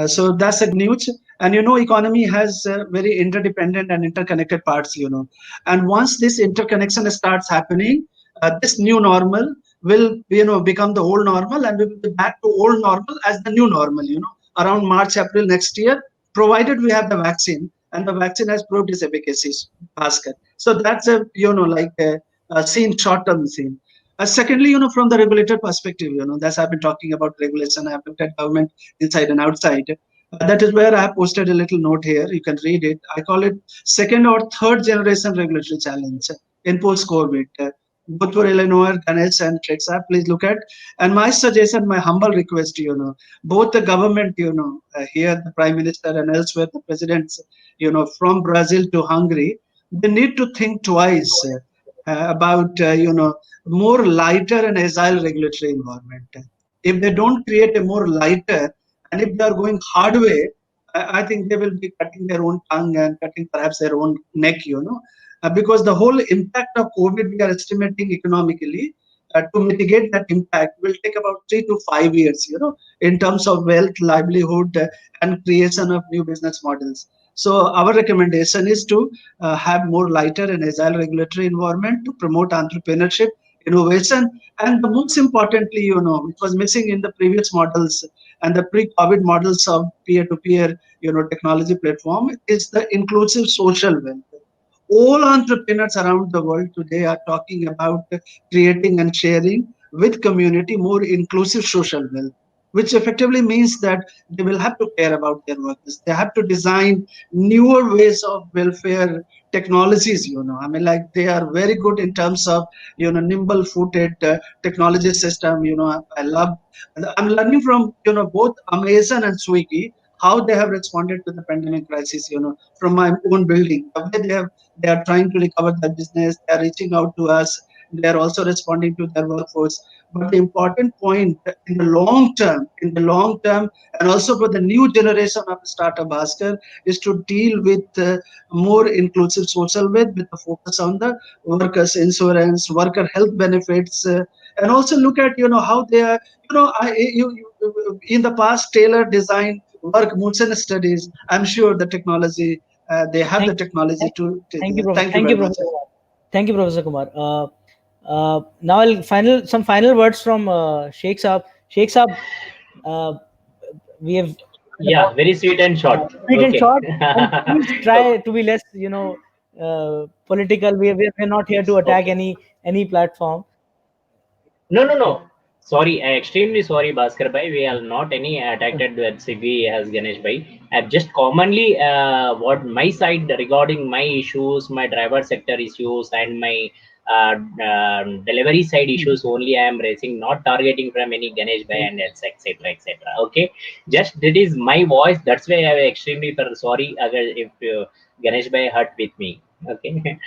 So that's a good news. And economy has very interdependent and interconnected parts. And once this interconnection starts happening, this new normal will become the old normal, and we will be back to old normal as the new normal. Around March, April next year, provided we have the vaccine, and the vaccine has proved its efficacy. Bhaskar. So that's a scene, short-term scene. Secondly, from the regulator perspective, that's I've been talking about regulation. I've looked at government inside and outside. That is where I have posted a little note here. You can read it. I call it second or third generation regulatory challenge in post-COVID. Both for Illinois, Ganesh, and Trexa, please look at. And my suggestion, my humble request, both the government, here the Prime Minister and elsewhere the presidents, from Brazil to Hungary, they need to think twice about, more lighter and agile regulatory environment. If they don't create a more lighter, and if they are going hard way, I think they will be cutting their own tongue and cutting perhaps their own neck, because the whole impact of COVID we are estimating economically to mitigate that impact will take about 3 to 5 years, in terms of wealth, livelihood, and creation of new business models. So our recommendation is to have more lighter and agile regulatory environment to promote entrepreneurship, innovation, and the most importantly, which was missing in the previous models and the pre-COVID models of peer-to-peer, technology platform, is the inclusive social wealth. All entrepreneurs around the world today are talking about creating and sharing with community more inclusive social wealth, which effectively means that they will have to care about their workers. They have to design newer ways of welfare technologies. I mean, like, they are very good in terms of nimble footed technology system. I love, I'm learning from both Amazon and Swiggy how they have responded to the pandemic crisis. From my own building, the way they are trying to recover their business. They are reaching out to us. They are also responding to their workforce. But the important point in the long term, and also for the new generation of startup, Bhaskar, is to deal with more inclusive social with a focus on the workers' insurance, worker health benefits, and also look at how they are. In the past, Taylor design work Munson studies. I'm sure the technology. They have the technology to. Thank you, Thank you very much. Professor Kumar. Thank you, Professor Kumar. Now I'll some final words from Sheikh Saab. Sheikh Saab, we have very sweet and short. sweet and Okay. short. And please try to be less, political. We're not here to attack any platform. No. Sorry, extremely sorry, Bhaskar bhai. We are not any attacked with Sigvi as Ganesh bhai. I've just commonly what my side regarding my issues, my driver sector issues, and my delivery side issues only I am raising, not targeting from any Ganesh bhai and etc. Okay, just that is my voice. That's why I am extremely sorry if Ganesh bhai hurt with me. Okay.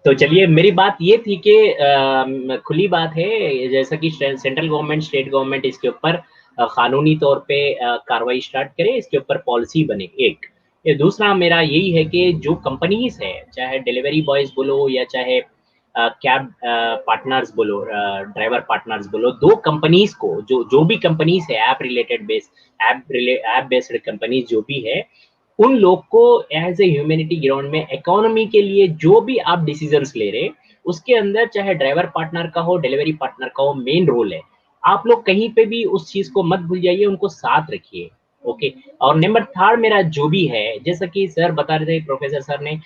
तो चलिए, मेरी बात ये थी कि खुली बात है, जैसा कि सेंट्रल गवर्नमेंट, स्टेट गवर्नमेंट इसके ऊपर कानूनी तौर पे कार्रवाई स्टार्ट करे, इसके ऊपर पॉलिसी बने। एक ये दूसरा मेरा यही है कि जो कंपनीज है, चाहे डिलीवरी बॉयज बोलो या चाहे कैब पार्टनर्स बोलो, ड्राइवर पार्टनर्स बोलो, दो कंपनीज को जो भी कंपनीज है, app related app based companies जो भी है, उन लोग को एज ए ह्यूमैनिटी ग्राउंड में इकोनॉमी के लिए जो भी आप डिसीजंस ले रहे, उसके अंदर चाहे ड्राइवर पार्टनर का हो, डिलीवरी पार्टनर का हो, मेन रोल है। आप लोग कहीं पे भी उस चीज को मत भूल जाइए, उनको साथ रखिए। ओके। और नंबर थर्ड मेरा जो भी है, जैसा कि सर बता रहे थे, प्रोफेसर सर ने,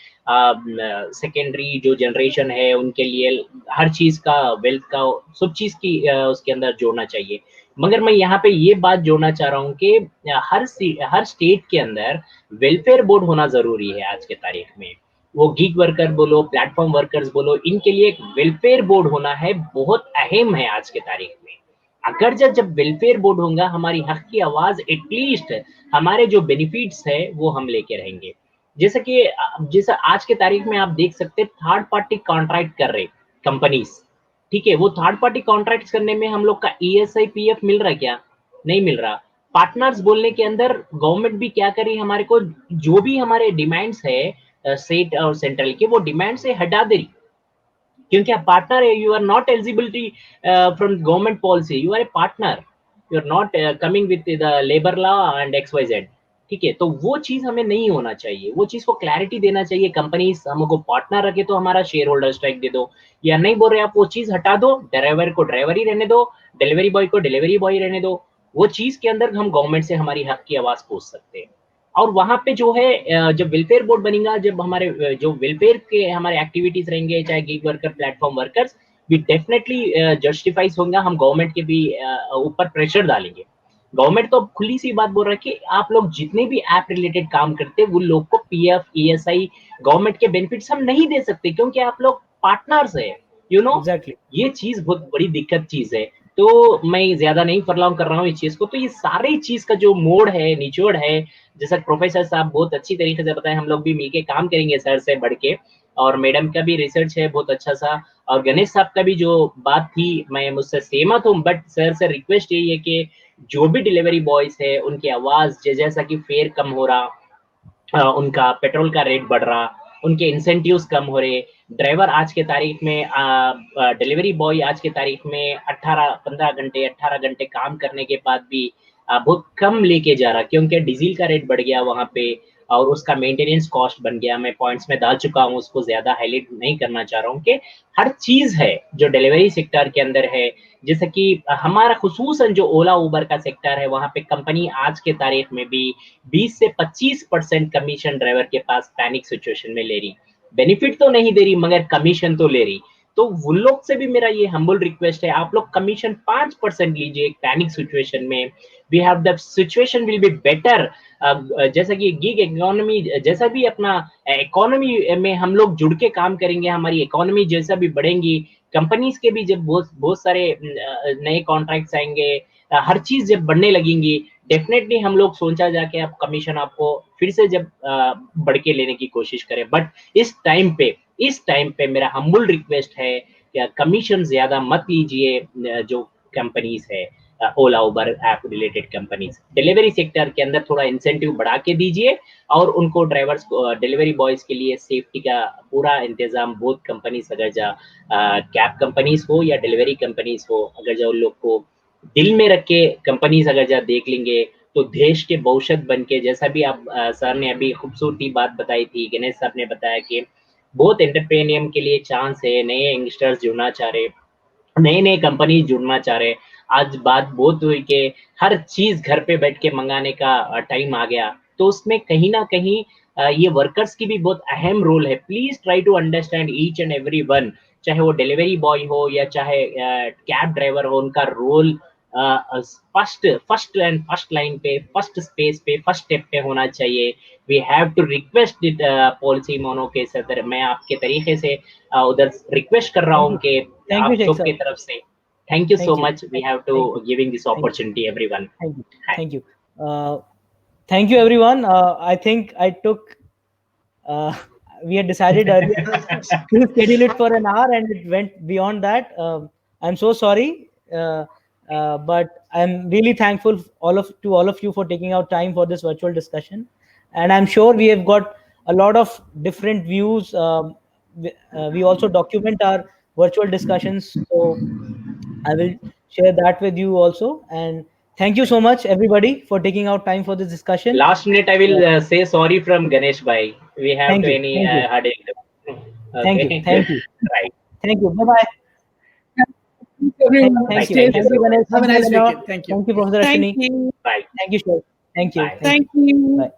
सेकेंडरी जो जनरेशन है उनके लिए हर चीज का, वेल्थ का, सब चीज की उसके अंदर जोड़ना चाहिए। मगर मैं यहाँ पे ये बात जोड़ना चाह रहा हूँ कि हर स्टेट के अंदर वेलफेयर बोर्ड होना जरूरी है आज के तारीख में। वो गिग वर्कर बोलो, प्लेटफॉर्म वर्कर्स बोलो, इनके लिए एक वेलफेयर बोर्ड होना है, बहुत अहम है आज के तारीख में। अगर जब वेलफेयर बोर्ड होगा, हमारी हक की आवाज, एटलीस्ट हमारे जो बेनिफिट्स है वो हम लेके रहेंगे। जैसा आज के तारीख में आप देख सकते हैं, थर्ड पार्टी कॉन्ट्रैक्ट कर रहे कंपनीज, ठीक है, वो थर्ड पार्टी कॉन्ट्रैक्ट करने में हम लोग का ESI PF मिल रहा है क्या? नहीं मिल रहा। पार्टनर्स बोलने के अंदर गवर्नमेंट भी क्या करी, हमारे को जो भी हमारे डिमांड्स है स्टेट और सेंट्रल के, वो डिमांड से हटा दे रही, क्योंकि आप पार्टनर है, you are not eligibility from government policy, you are a partner, you are not coming with the labour law and XYZ, ठीक है। तो वो चीज हमें नहीं होना चाहिए, वो चीज को क्लैरिटी देना चाहिए। कंपनीज हमको पार्टनर रखे तो हमारा शेयर होल्डर स्ट्राइक दे दो, या नहीं बोल रहे आप वो चीज हटा दो, ड्राइवर को ड्राइवर ही रहने दो, डिलीवरी बॉय को डिलीवरी बॉय रहने दो। वो चीज के अंदर हम गवर्नमेंट से हमारी हक की आवाज पूछ सकते हैं। और वहां पे जो है, जब वेलफेयर बोर्ड बनेगा, जब हमारे जो वेलफेयर के हमारे एक्टिविटीज रहेंगे, चाहे गिग वर्कर, प्लेटफॉर्म वर्कर्स, भी डेफिनेटली जस्टिफाइज होगा। हम गवर्नमेंट के भी ऊपर प्रेशर डालेंगे। गवर्नमेंट तो खुली सी बात बोल रहा है कि आप लोग जितने भी ऐप रिलेटेड काम करते हैं, वो लोग को PF ESI गवर्नमेंट के बेनिफिट्स हम नहीं दे सकते, क्योंकि आप लोग पार्टनर्स है, Exactly. ये चीज बहुत बड़ी दिक्कत चीज है। तो मैं ज्यादा नहीं फरलांग कर रहा हूँ इस चीज को। तो ये सारी चीज का जो मोड़ है, निचोड़ है, जैसा प्रोफेसर साहब बहुत अच्छी तरीके से बताए, हम लोग भी मिलके काम करेंगे सर से बढ़ के, और मैडम का भी रिसर्च है बहुत अच्छा सा, और गणेश साहब का भी जो बात थी, मैं मुझसे सहमत हूँ। बट सर से रिक्वेस्ट यही है कि जो भी डिलीवरी बॉयज है, उनकी आवाज, जैसा कि फेयर कम हो रहा, उनका पेट्रोल का रेट बढ़ रहा, उनके इंसेंटिव्स कम हो रहे, ड्राइवर आज के तारीख में डिलीवरी बॉय आज के तारीख में 18 घंटे काम करने के बाद भी बहुत कम लेके जा रहा, क्योंकि डीजल का रेट बढ़ गया वहां पे और उसका मेंटेनेंस कॉस्ट बन गया। मैं पॉइंट्स में डाल चुका हूँ, उसको ज्यादा हाईलाइट नहीं करना चाह रहा हूँ कि हर चीज है जो डिलीवरी सेक्टर के अंदर है। जैसे कि हमारा खुसूसन जो ओला उबर का सेक्टर है, वहां पे कंपनी आज के तारीख में भी 20 से 25% कमीशन ड्राइवर के पास पैनिक सिचुएशन में ले रही। बेनिफिट तो नहीं दे रही मगर कमीशन तो ले रही। तो वो लोग से भी मेरा ये हम्बल रिक्वेस्ट है, आप लोग कमीशन 5% लीजिए एक पैनिक सिचुएशन में। We have the situation will be better. जैसा कि गिग इकोनॉमी, जैसा भी अपना इकोनॉमी में हम लोग जुड़ के काम करेंगे, हमारी इकोनॉमी जैसा भी बढ़ेंगी, कंपनीज के भी जब बहुत सारे नए कॉन्ट्रैक्ट्स आएंगे, हर चीज जब बढ़ने लगेंगी, डेफिनेटली हम लोग सोचा जाके आप कमीशन आपको फिर से जब बढ़ के लेने की कोशिश करें। बट इस टाइम पे मेरा हम्बल रिक्वेस्ट है कि कमीशन ज्यादा मत लीजिए। जो कंपनीज है Ola Uber app related companies, delivery sector के अंदर थोड़ा इंसेंटिव बढ़ा के दीजिए और उनको ड्राइवर्स को, डिलीवरी बॉयज के लिए सेफ्टी का पूरा इंतजाम बहुत कंपनीज अगर जा कैब कंपनीज हो या डिलीवरी कंपनीज हो, अगर जो लोग को दिल में रख के कंपनीज अगर जा देख लेंगे तो देश के भविष्य बन के, जैसा भी आप सर ने अभी खूबसूरती बात बताई थी, गणेश साहब ने बताया कि बहुत एंटरप्रेन्योर के लिए चांस है, नए यंगस्टर्स जुड़ना चाह रहे, नए कंपनी जुड़ना चाह रहे। आज बात बहुत हुई कि हर चीज घर पे बैठ के मंगाने का टाइम आ गया, तो उसमें कहीं ना कहीं ये वर्कर्स की भी बहुत अहम रोल है। Please try to understand each and every one, चाहे वो डिलीवरी बॉय हो या चाहे कैब ड्राइवर हो, उनका रोल फर्स्ट लाइन पे, फर्स्ट स्पेस पे, फर्स्ट स्टेप पे होना चाहिए। We have to request it policy मोनो के सदर, मैं आपके तरीके से उधर रिक्वेस्ट कर रहा हूँ कि आप सबकी तरफ से thank you so much. We have to giving this opportunity everyone. Thank you everyone. I think I took we had decided earlier to schedule it for an hour and it went beyond that. I'm so sorry, but I'm really thankful to all of you for taking out time for this virtual discussion, and I'm sure we have got a lot of different views. We also document our virtual discussions, so I will share that with you also. And thank you so much everybody for taking out time for this discussion. Last minute I will say sorry from Ganesh bhai, we have thank to you, any thank you right, thank you, bye bye. Everyone, Thank you, Ganesh. have a nice weekend. Thank you. Thank you, Professor Ashwini. Thank you. bye, Thank you, sir. Thank you. Bye. Thank you. Bye.